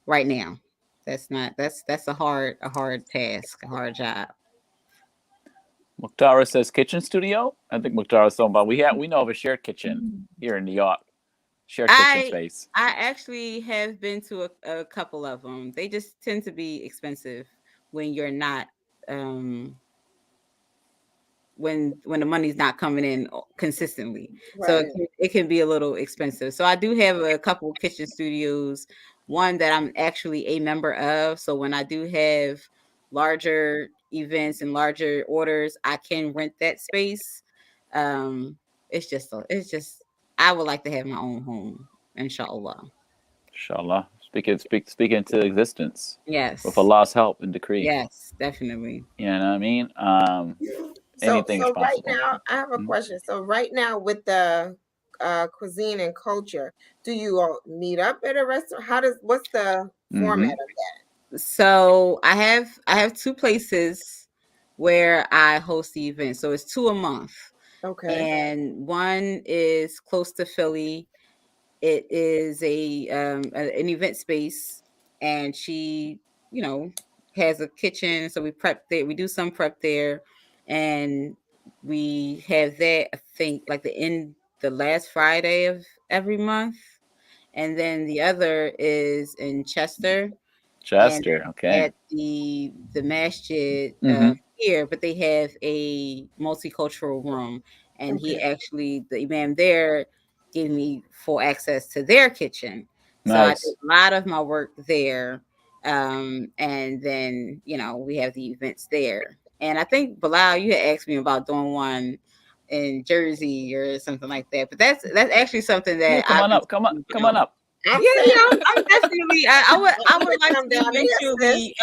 right now. That's a hard task, a hard job. Muktara says kitchen studio. I think Muktara's talking about we know of a shared kitchen here in New York. Shared kitchen I space. I actually have been to a couple of them. They just tend to be expensive when you're not um when the money's not coming in consistently. So Right. it can be a little expensive. So I do have a couple kitchen studios, one that I'm actually a member of. So when I do have larger events and larger orders, I can rent that space. Um, it's just I would like to have my own home, inshallah. Inshallah. Speaking into existence with Yes. Allah's help and decree. Yes, definitely. You know what I mean? So Anything is so right possible. now, I have a Mhm. question. So right now with the Cuisine and Culture, do you all meet up at a restaurant? What's the format of that? So I have two places where I host the event. So it's two a month. Okay. And one is close to Philly. It is an event space, and she, has a kitchen. So we prep there. We do some prep there, and we have that. I think like the last Friday of every month, and then the other is in Chester, and Chester, okay. at the masjid Mm-hmm. here, but they have a multicultural room, and he Okay. actually, the imam there, gave me full access to their kitchen, so I did Nice. a lot of my work there, and then we have the events there, and I think Bilal, you had asked me about doing one in Jersey or something like that, but that's actually something Yeah, that come I've on been up. Come on, thinking come on about. up. I'm Yeah, saying I'm definitely. I would like come to down here, sis. eventually.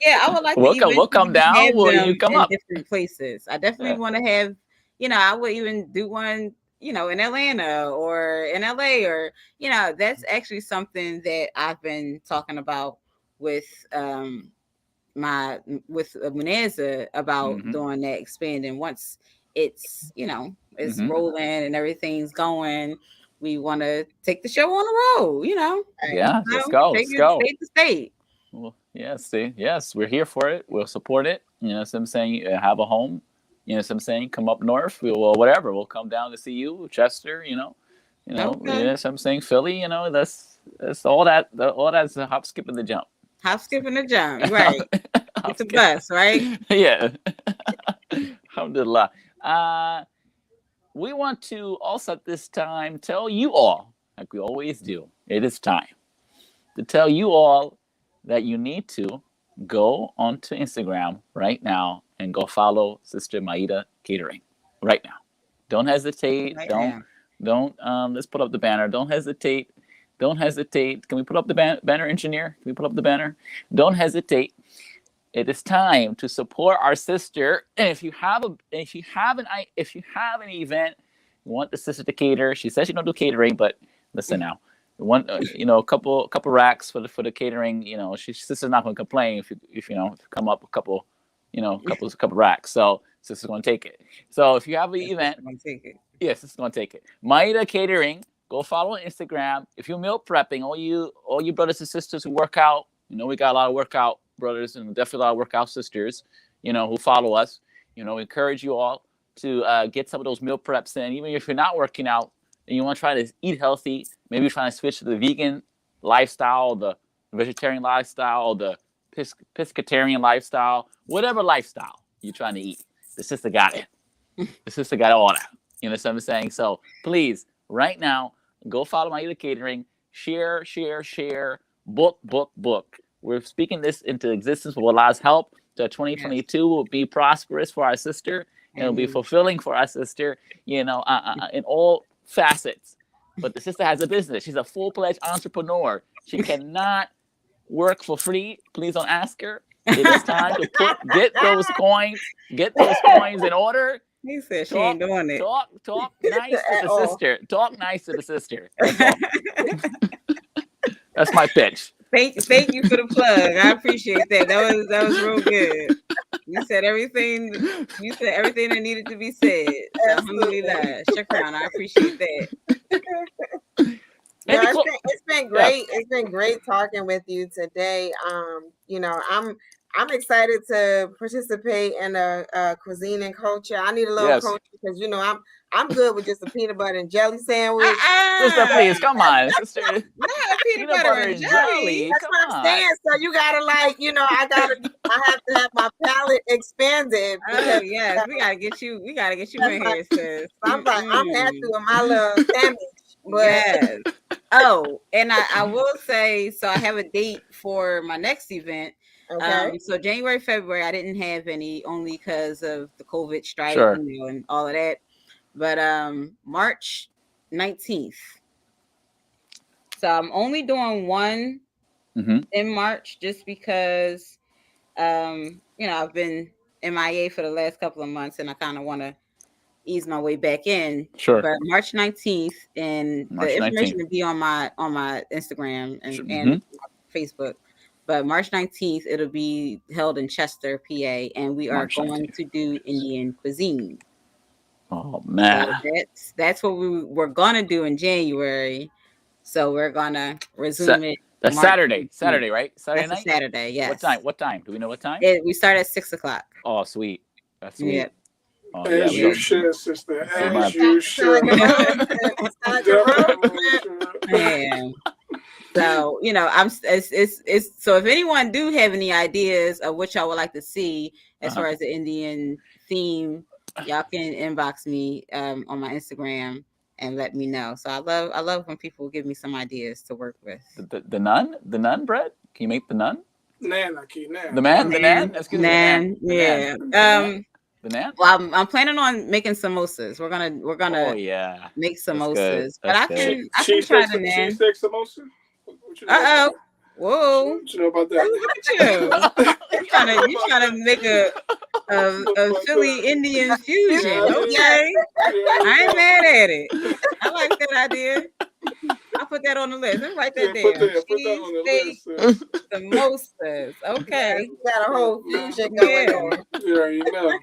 Yeah, I would like to We'll come eventually down. have Will you them come in up? different places. I definitely Yeah. want to have. I would even do one. In Atlanta or in LA, or that's actually something that I've been talking about with my with Muneza about Mm-hmm. doing that, expanding once it's it's Mm-hmm. rolling and everything's going. We want to take the show on the road. Right. Yeah, let's go. Take Let's it go. state to state. Well, yeah, see, yes, we're here for it. We'll support it. You know what I'm saying? Have a home. You know what I'm saying? Come up north. Well, whatever. We'll come down to see you, Chester. You know Okay. what I'm saying? Philly. That's all that. All that's a hop, skip, and the jump. Hop, skip, and a jump. Right. Hop, Get the skip. bus, right? Yeah. Alhamdulillah. We want to also at this time tell you all, like we always do, it is time to tell you all that you need to go onto Instagram right now and go follow Sister Maida Catering right now. Don't hesitate. Right Don't now. don't let's put up the banner. Don't hesitate. Don't hesitate. Can we put up the banner, engineer? Can we put up the banner? Don't hesitate. It is time to support our sister. And if you have an event, you want the sister to cater. She says she don't do catering, but listen now, one a couple racks for the catering. Sister's not going to complain if come up a couple couple racks. So sister's going to take it. So if you have an Yes, event, I'm gonna take it. yes, sister's going to take it. Maida Catering. Go follow on Instagram. If you're meal prepping, all you brothers and sisters who work out, we got a lot of workout brothers and definitely a lot of workout sisters, who follow us. We encourage you all to get some of those meal preps in. Even if you're not working out and you want to try to eat healthy, maybe you're trying to switch to the vegan lifestyle, the vegetarian lifestyle, the pescatarian lifestyle, whatever lifestyle you're trying to eat. The sister got it. The sister got all that. You know what I'm saying? So please, right now, go follow my catering. Share, share, share. Book, book, book. We're speaking this into existence with Allah's help. That Yes. 2022 will be prosperous for our sister, and it'll be Amen. fulfilling for our sister. In all facets. But the sister has a business. She's a full-fledged entrepreneur. She cannot work for free. Please don't ask her. It is time to get those coins in order. He said she ain't doing it. Talk nice to At the all. sister. Talk nice to the sister. That's all. That's my pitch. Thank you for the plug. I appreciate that. That was real good. You said everything. You said everything that needed to be said. So, alhamdulillah. Shukran. I appreciate that. No, it's been great. Yeah. It's been great talking with you today. I'm excited to participate in a Cuisine and Culture. I need a little culture because I'm good with just a peanut butter and jelly sandwich. Sister, please come on, sister. Not a peanut butter and jelly. That's what I'm saying. So you gotta I have to have my palate expanded. Oh yes, we gotta get you in here, sis. I'm happy with my little sandwich. But... Yes. Oh, and I will say, so I have a date for my next event. Okay. So January, February, I didn't have any only because of the COVID strike, sure. And all of that. But March 19th. So I'm only doing one in March just because I've been MIA for the last couple of months and I kind of want to ease my way back in. Sure. But March 19th, and March the information 19th. will be on my Instagram and, Mhm. and Facebook. But March 19th, it'll be held in Chester, PA, and we are March going 19th. to do Indian cuisine. Oh So man. that's what we're gonna do in January. So we're gonna resume it. That's March Saturday. 18th. Saturday, right? Saturday That's a night? Saturday, yes. What time? What time? Do we know what time? We start at 6:00. Oh, sweet. That's sweet. Yep. Oh yeah, As we you don't. should, sister. See my- As you should. Definitely should. Yeah. So it's so if anyone do have any ideas of what y'all would like to see as far as the Indian theme, y'all can inbox me on my Instagram and let me know. So I love when people give me some ideas to work with. The nun bread. Can you make the nun? Nan, I keep nan. The man, the nan. Excuse me, the nan. Yeah. The nan. Well, I'm planning on making samosas. We're gonna Oh yeah. make That's samosas, good. but I That's good. can try the nan. Cheesesteak samosa? What you know Uh about oh. Whoa. What you know about that? Look at you. You trying to make a Philly Indian fusion. Yeah, Okay. yeah, I ain't mad at it. I like that idea. I'll put that on the list. Let's write that down. Put that on the list. Samosas. Okay. You got a whole fusion going on. You already know.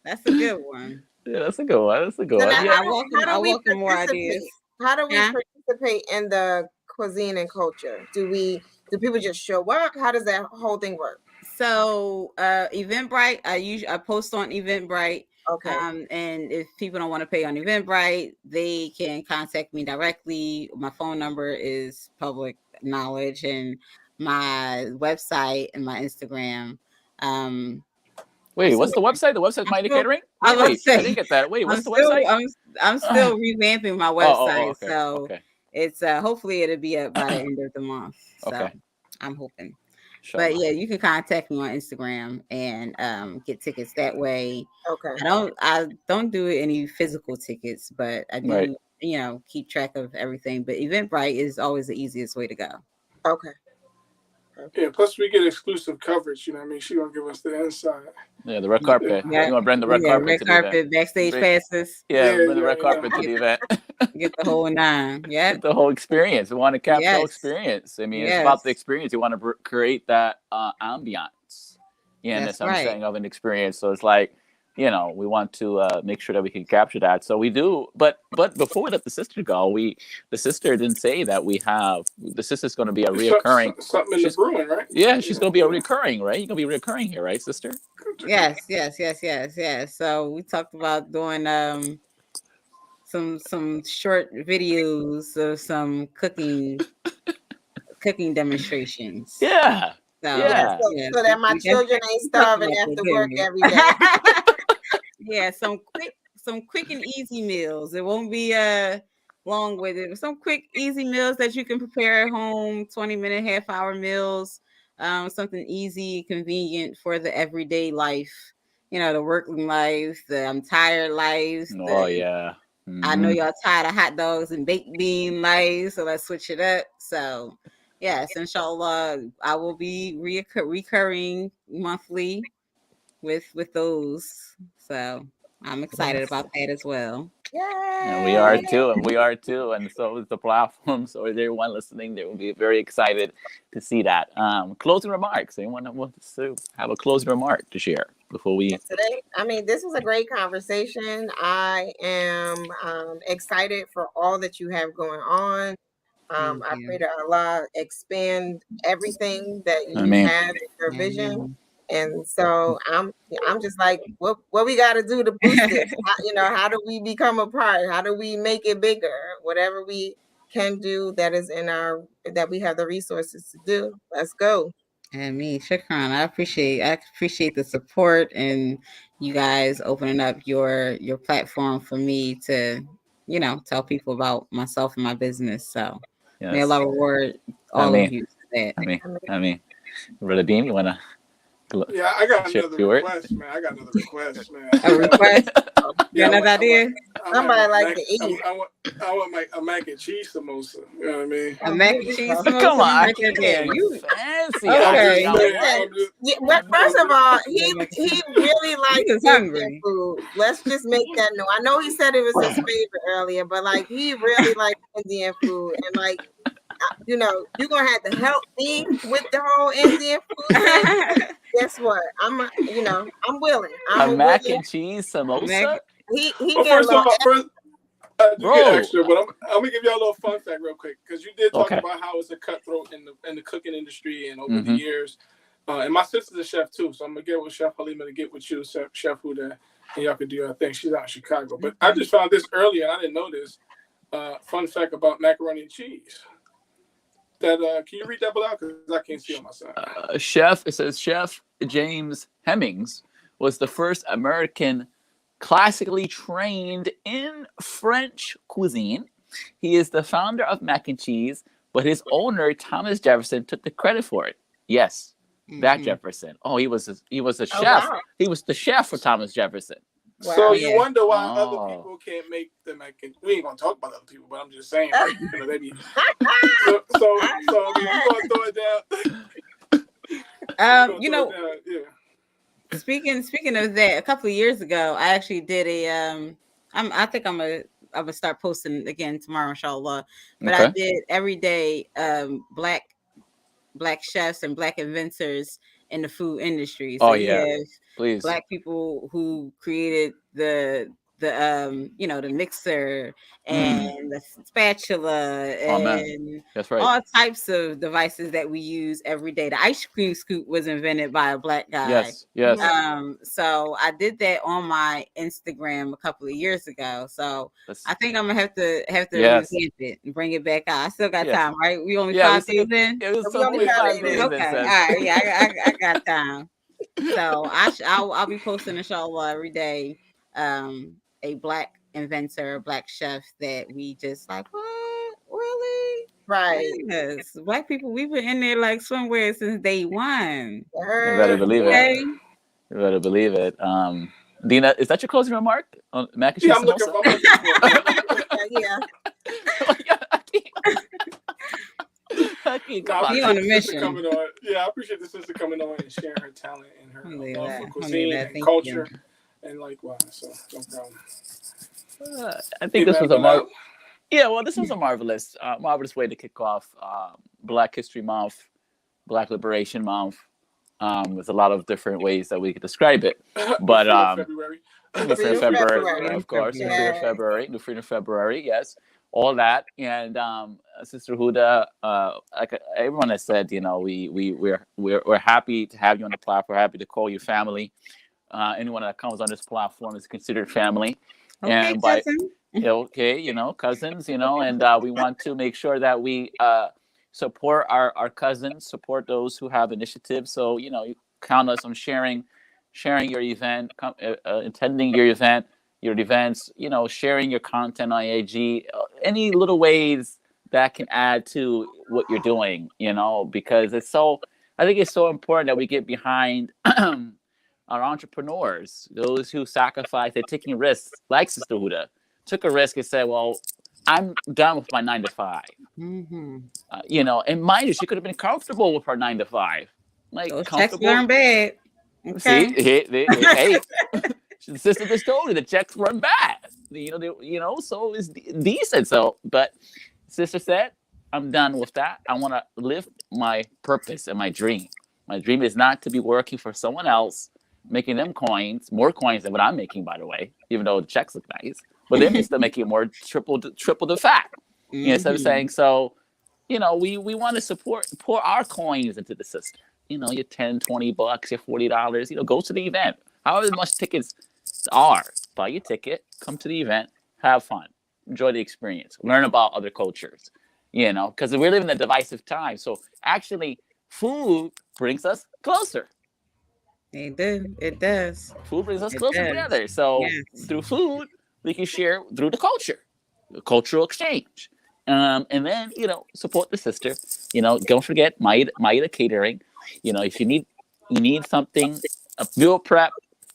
That's a good one. Yeah, that's a good one. That's a good So one. now, Yeah. I welcome more ideas. How do we participate in the cuisine and culture? Do people just show up? How does that whole thing work? So Eventbrite, I post on Eventbrite. Okay. And if people don't want to pay on Eventbrite, they can contact me directly. My phone number is public knowledge, and my website and my Instagram. Wait, what's the website? The website's Mighty Catering? I didn't get that. Wait, what's the website? I'm still revamping my website, okay. so it's hopefully it'll be up by the end of the month. So Okay. I'm hoping. But yeah, you can contact me on Instagram and get tickets that way. Okay. I don't do any physical tickets, but I do keep track of everything. But Eventbrite is always the easiest way to go. Okay. Yeah, plus we get exclusive coverage, you know what I mean? She's gonna give us the inside. Yeah, the red carpet. Yeah. You want to bring the red carpet red to carpet, the event. backstage passes. Yeah, bring the red carpet to the event. Get the whole nine. Yeah. Get the whole experience. We want to capture the whole experience. I mean, it's about the experience. You want to create that ambiance. Yeah, and that's what I'm saying, of an experience. So it's like, we want to make sure that we can capture that. So we do, but before we let the sister go, the sister didn't say that the sister's going to be a reoccurring. Something in the brewing, right? Yeah, she's going to be a recurring, right? You're going to be recurring here, right, sister? Yes. So we talked about doing some short videos of some cooking demonstrations. Yeah. So that my children ain't starving after work every day. Yeah, some quick and easy meals. It won't be long with it. Some quick, easy meals that you can prepare at home, 20-minute, half-hour meals. Something easy, convenient for the everyday life. The working life, the I'm tired life. Oh yeah. Mm-hmm. I know y'all tired of hot dogs and baked bean life, so let's switch it up. So yes, inshallah, I will be recurring monthly with those. So I'm excited about that as well. And we are too. And so is the platform. So everyone listening, they will be very excited to see that. Closing remarks. Anyone wants to have a closing remark to share before we today? I mean, this was a great conversation. I am excited for all that you have going on. I pray that Allah expand everything that you have in your vision. And so I'm just like, what we got to do to boost this? How do we become a part? How do we make it bigger? Whatever we can do that we have the resources to do. Let's go. And me, Shukran. I appreciate the support and you guys opening up your platform for me to, tell people about myself and my business. So may Allah reward all of you for that. I mean, Brother Dean, you want to? Yeah, I got another request, man. A request? You got another idea? Somebody like to eat. I want a mac and cheese samosa. You know what I mean? A mac and cheese samosa. Come on, Right there. You fancy. okay? But first of all, he really likes was Indian hungry. food. Let's just make that known. I know he said it was his favorite earlier, but like he really likes Indian food, and like you know, you're gonna have to help me with the whole Indian food thing. Guess what? I'm willing. A mac and cheese samosa. He well, get first of all, you Bro. get extra, but I'm gonna give y'all a little fun fact real quick because you did talk Okay. about how it's a cutthroat in the cooking industry and over the years. And my sister's a chef too, so I'm gonna get with Chef Halima to get with you, Chef Huda, and y'all can do your thing. She's out in Chicago, but I just found this earlier and I didn't know this. Fun fact about macaroni and cheese. That can you read that out because I can't see on my side. It says Chef James Hemings was the first American classically trained in French cuisine. He is the founder of mac and cheese, but his owner Thomas Jefferson took the credit for it. Yes, that Jefferson. Oh, he was a chef. Wow. He was the chef for Thomas Jefferson. Wow. So you wonder why other people can't make the mac and we ain't gonna talk about other people, but I'm just saying, like, you know, they be so you gonna throw it down. You know, speaking of that, a couple of years ago, I actually did a I think I'm gonna start posting again tomorrow, inshallah. But I did every day black chefs and black inventors in the food industry. So please. Black people who created the the mixer and the spatula and that's right. all types of devices that we use every day. The ice cream scoop was invented by a black guy. Yes. So I did that on my Instagram a couple of years ago. So I think I'm gonna have to revamp it and bring it back out. I still got time, right? We only 5 days in. It was only 5 days in. Okay, all right, yeah, I got time. So I'll be posting inshallah every day. A black inventor, black chef that we just like, what? Really? Right. Yes. Black people, we've been in there like swimwear since day one. You better believe it. You better believe it. Dina, is that your closing remark on mac and cheese? I'm looking for Be on a mission. I appreciate the sister coming on and sharing her talent and her love for cuisine and culture. And likewise, so no problem. I think this was a marvelous way to kick off Black History Month, Black Liberation Month. There's a lot of different ways that we could describe it, but February, of course, New Freedom February, yes, all that. And Sister Huda, like everyone has said, you know, we're happy to have you on the platform. We're happy to call you family. Anyone that comes on this platform is considered family. Okay, cousins, and we want to make sure that we support our cousins, support those who have initiatives. So, you count us on sharing your event, attending your events, sharing your content on IG, any little ways that can add to what you're doing, because I think it's so important that we get behind our entrepreneurs, those who sacrifice, they're taking risks, like Sister Huda took a risk and said, well, I'm done with my 9 to 5. And mind you, she could have been comfortable with her 9 to 5. Like, those comfortable. checks weren't bad. Okay. See, hey, the sister just told you the checks weren't bad. So it's decent. So, but sister said, I'm done with that. I want to live my purpose and my dream. My dream is not to be working for someone else, making them more coins than what I'm making, by the way, even though the checks look nice. But they're still making more triple the fat. Instead of saying, so, we want to pour our coins into the system. Your $10, $20, your $40, go to the event. However much tickets are, buy your ticket, come to the event, have fun, enjoy the experience, learn about other cultures, because we're living in a divisive time. So actually, food brings us closer. It does. Food brings us closer together. So through food, we can share through the cultural exchange. And then, support the sister. Don't forget Maida Catering. If you need something, a meal prep,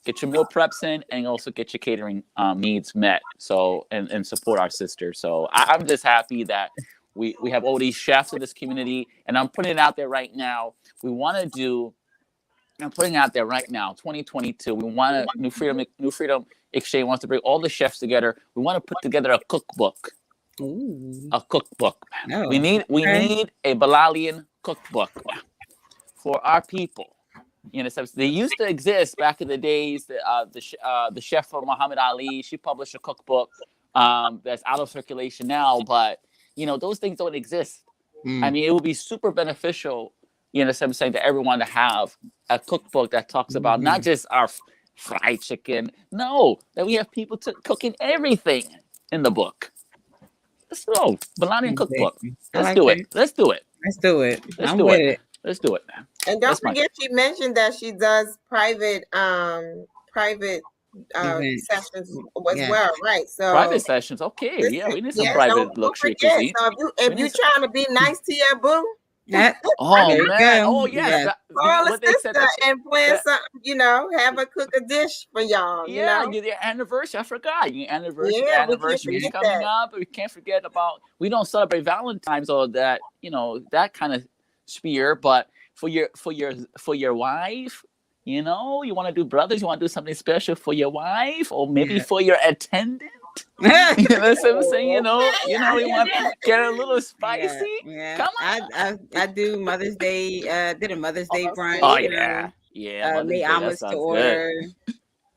get your meal preps in, and also get your catering needs met. So and support our sisters. So I'm just happy that we have all these chefs in this community, and I'm putting it out there right now. I'm putting it out there right now, 2022. We want to New Freedom Exchange wants to bring all the chefs together. We want to put together a cookbook. Ooh. A cookbook. Oh, we need a Balalian cookbook for our people. You know, they used to exist back in the days. The chef from Muhammad Ali, she published a cookbook that's out of circulation now. But those things don't exist. I mean, it would be super beneficial. You know, I'm saying, to everyone to have a cookbook that talks about not just our fried chicken. No, that we have people cooking everything in the book. Let's go, Balanian cookbook. Let's do it. I'm with it. Let's do it. And don't forget, she mentioned that she does private sessions as well, right? So private sessions, okay. Yeah, we need some private luxury cuisine. So if you're trying to be nice to your boo, man. Oh yeah. Call a sister and plan something, have her cook a dish for y'all. Yeah, your anniversary. I forgot. Your anniversary is coming up. We can't forget about, we don't celebrate Valentine's or that, that kind of sphere, but for your wife, you want to do brothers, you want to do something special for your wife, or maybe for your attendant. You know what I'm saying? You want to get a little spicy. Yeah. Come on. I do Mother's Day. Did a Mother's Day brunch. Oh yeah. Made omelets to order.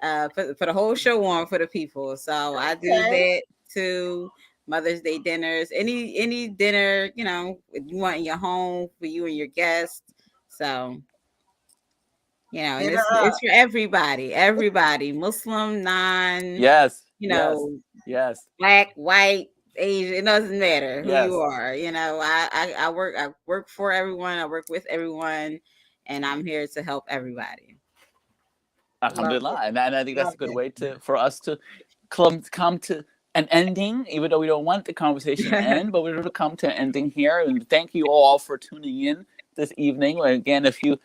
For the whole show on for the people. So I do that too. Mother's Day dinners. Any dinner you want in your home for you and your guests. So. It's for everybody, Muslim, non. Yes. Yes. Black, white, Asian, it doesn't matter who you are. I work for everyone. I work with everyone, and I'm here to help everybody. Alhamdulillah. And I think that's a good way for us to come to an ending, even though we don't want the conversation to end, but we're going to come to an ending here. And thank you all for tuning in this evening. Again, if you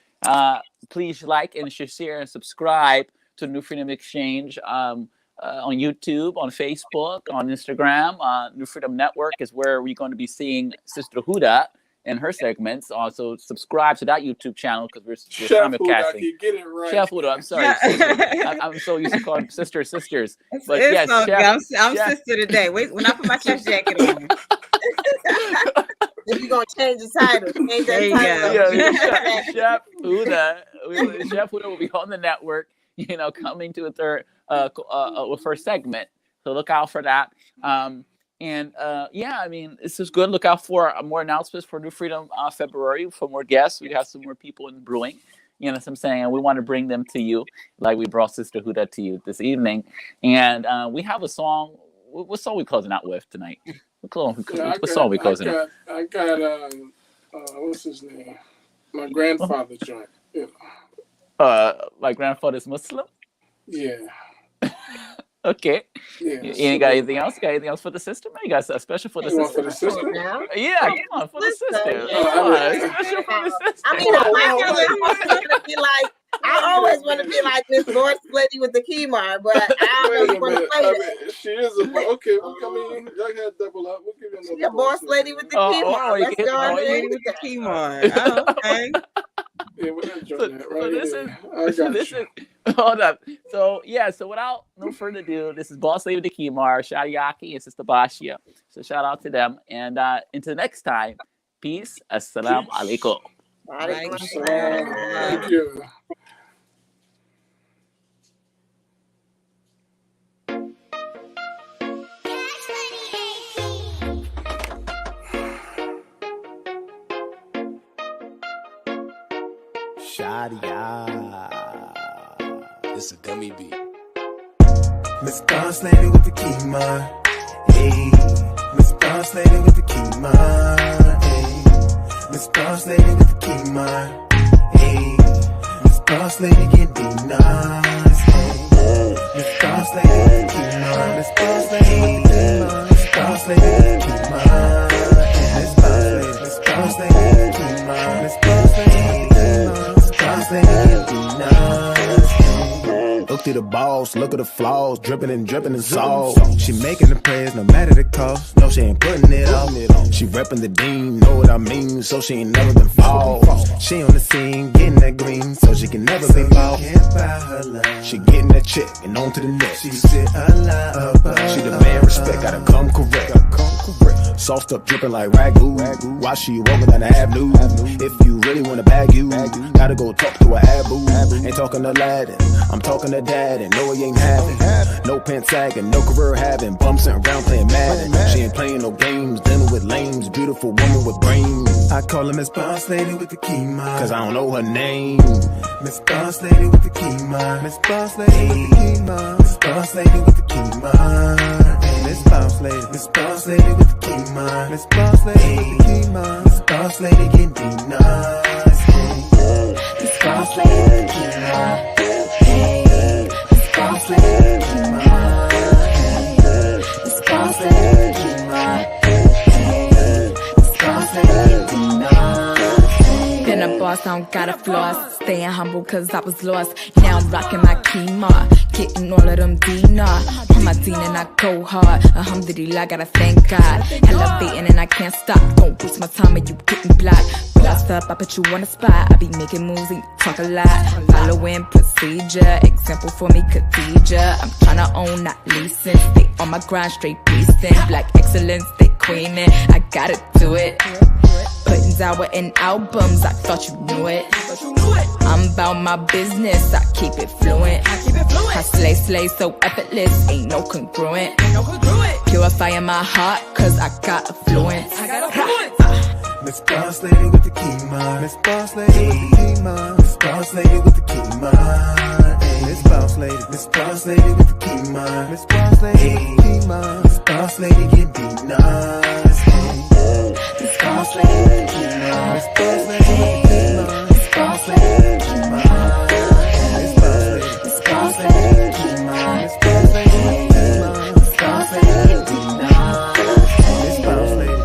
please like and share and subscribe to New Freedom Exchange on YouTube, on Facebook, on Instagram. New Freedom Network is where we're going to be seeing Sister Huda and her segments. Also, subscribe to that YouTube channel because we're simulcasting. You get it right. Chef Huda, I'm sorry. I'm so used to calling sisters. But yes, Chef, I'm sister today. Wait, when I put my chef's jacket on. If you're going to change the title, Chef Huda will be on the network, coming to a third with her segment. So look out for that. I mean, this is good. Look out for more announcements for New Freedom February, for more guests. We have some more people in brewing. You know what I'm saying? And we want to bring them to you, like we brought Sister Huda to you this evening. And we have a song. What song we closing out with tonight? What song we closing out? I got what's his name? My grandfather's joint. Yeah. My grandfather's Muslim? Yeah. Okay. Yeah. You got anything else? Got anything else for the sister, man? You got a special for the sister? For the sister? Yeah, come on, for the sister. Special for the sister. I mean, I always want to be like this boss lady with the keymark, but I always want to play that. She is a okay. Y'all got double up. We'll give you another. The boss lady with the keymark. Let's go on in with the keymark. Okay. Yeah, we're not joking right. Hold up. So without no further ado, this is Boss Lady with the Keymark, Shadiaki and Sister Bashia. So shout out to them. And until next time, peace. Assalamu alaikum. Thank you. It's a dummy beat. Miss Boss Lady with the keymark. Hey, Miss Boss Lady with the keymark. Hey, Miss Boss Lady with the keymark. Hey, Miss Boss Lady get be nice. Hey, Miss Boss Lady with the keymark. Miss Boss Lady with the keymark. Miss Boss Lady with the keymark. Miss Boss Lady with the keymark. Miss Boss Lady with the keymark. Miss Boss Lady get be nice. Look to the boss, look at the flaws, dripping and sauce. She making the prayers no matter the cost. No, she ain't putting it off. She repping the dean, know what I mean, so she ain't never been false. She on the scene, getting that green, so she can never be false. She getting that check and on to the next. She said she demand respect, gotta come correct. Sauced up, dripping like ragu. Why she walking down the avenue? If you really wanna bag you, gotta go talk to a abu. Ain't talking to Latin, I'm talking to dad, and no, he ain't having. No pants sagging, no career having. Bumps sitting around playing Madden. She ain't playing no games, dealing with lames. Beautiful woman with brains. I call her Miss Boss Lady with the key mark, cause I don't know her name. Miss Boss Lady with the key mark. Miss Boss Lady with the key mark. Miss Boss Lady with the key mark. Miss Boss Lady, Miss Boss Lady with the key mark. Miss Boss Lady with the key mark. Miss Boss Lady can be nice. Miss Boss Lady with the key mark. Miss Boss Lady with the key mark. Miss Boss Lady with the key mark. Miss Boss Lady with the key mark. Been a boss, I don't gotta floss. Staying humble cause I was lost. Now I'm rocking my key mark. Getting all of them dinar. On my dean and I go hard. Alhamdulillah, gotta thank God. Elevating and I can't stop. Don't waste my time when you getting blocked. Blast up, I put you on the spot. I be making moves and you talk a lot. Following procedure. Example for me, Khadija. I'm tryna own, not leasing. Stay on my grind, straight beastin'. Black excellence, they queenin'. I gotta do it. Putting Zawa in albums, I thought you knew it. I'm about my business, I keep it fluent. I slay so effortless, ain't no congruent. Purifying my heart, cause I got affluence. Miss Boss Lady with the key mark. Miss Boss Lady with the key mark. Miss Boss Lady with the key mark. Miss Boss Lady, Miss Boss Lady with the key mark. Miss Boss Lady with the key mark. Miss Boss Lady can be nice. Miss Boss Lady with the key mark. Miss Boss Lady with the key mark. Miss Boss Lady with the key mark. Miss Boss Lady with the key mark. Miss Boss Lady with the key mark. Miss Boss Lady can be nice. Miss Boss Lady.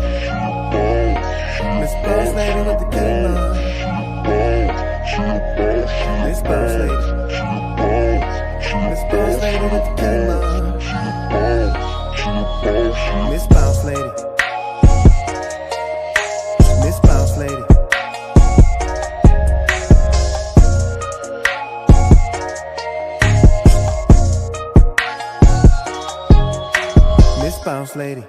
Miss Boss Lady with the key mark. Miss Boss Lady. Miss Boss Lady with the key mark. Miss Boss Lady. Miss Boss Lady. Miss Boss Lady.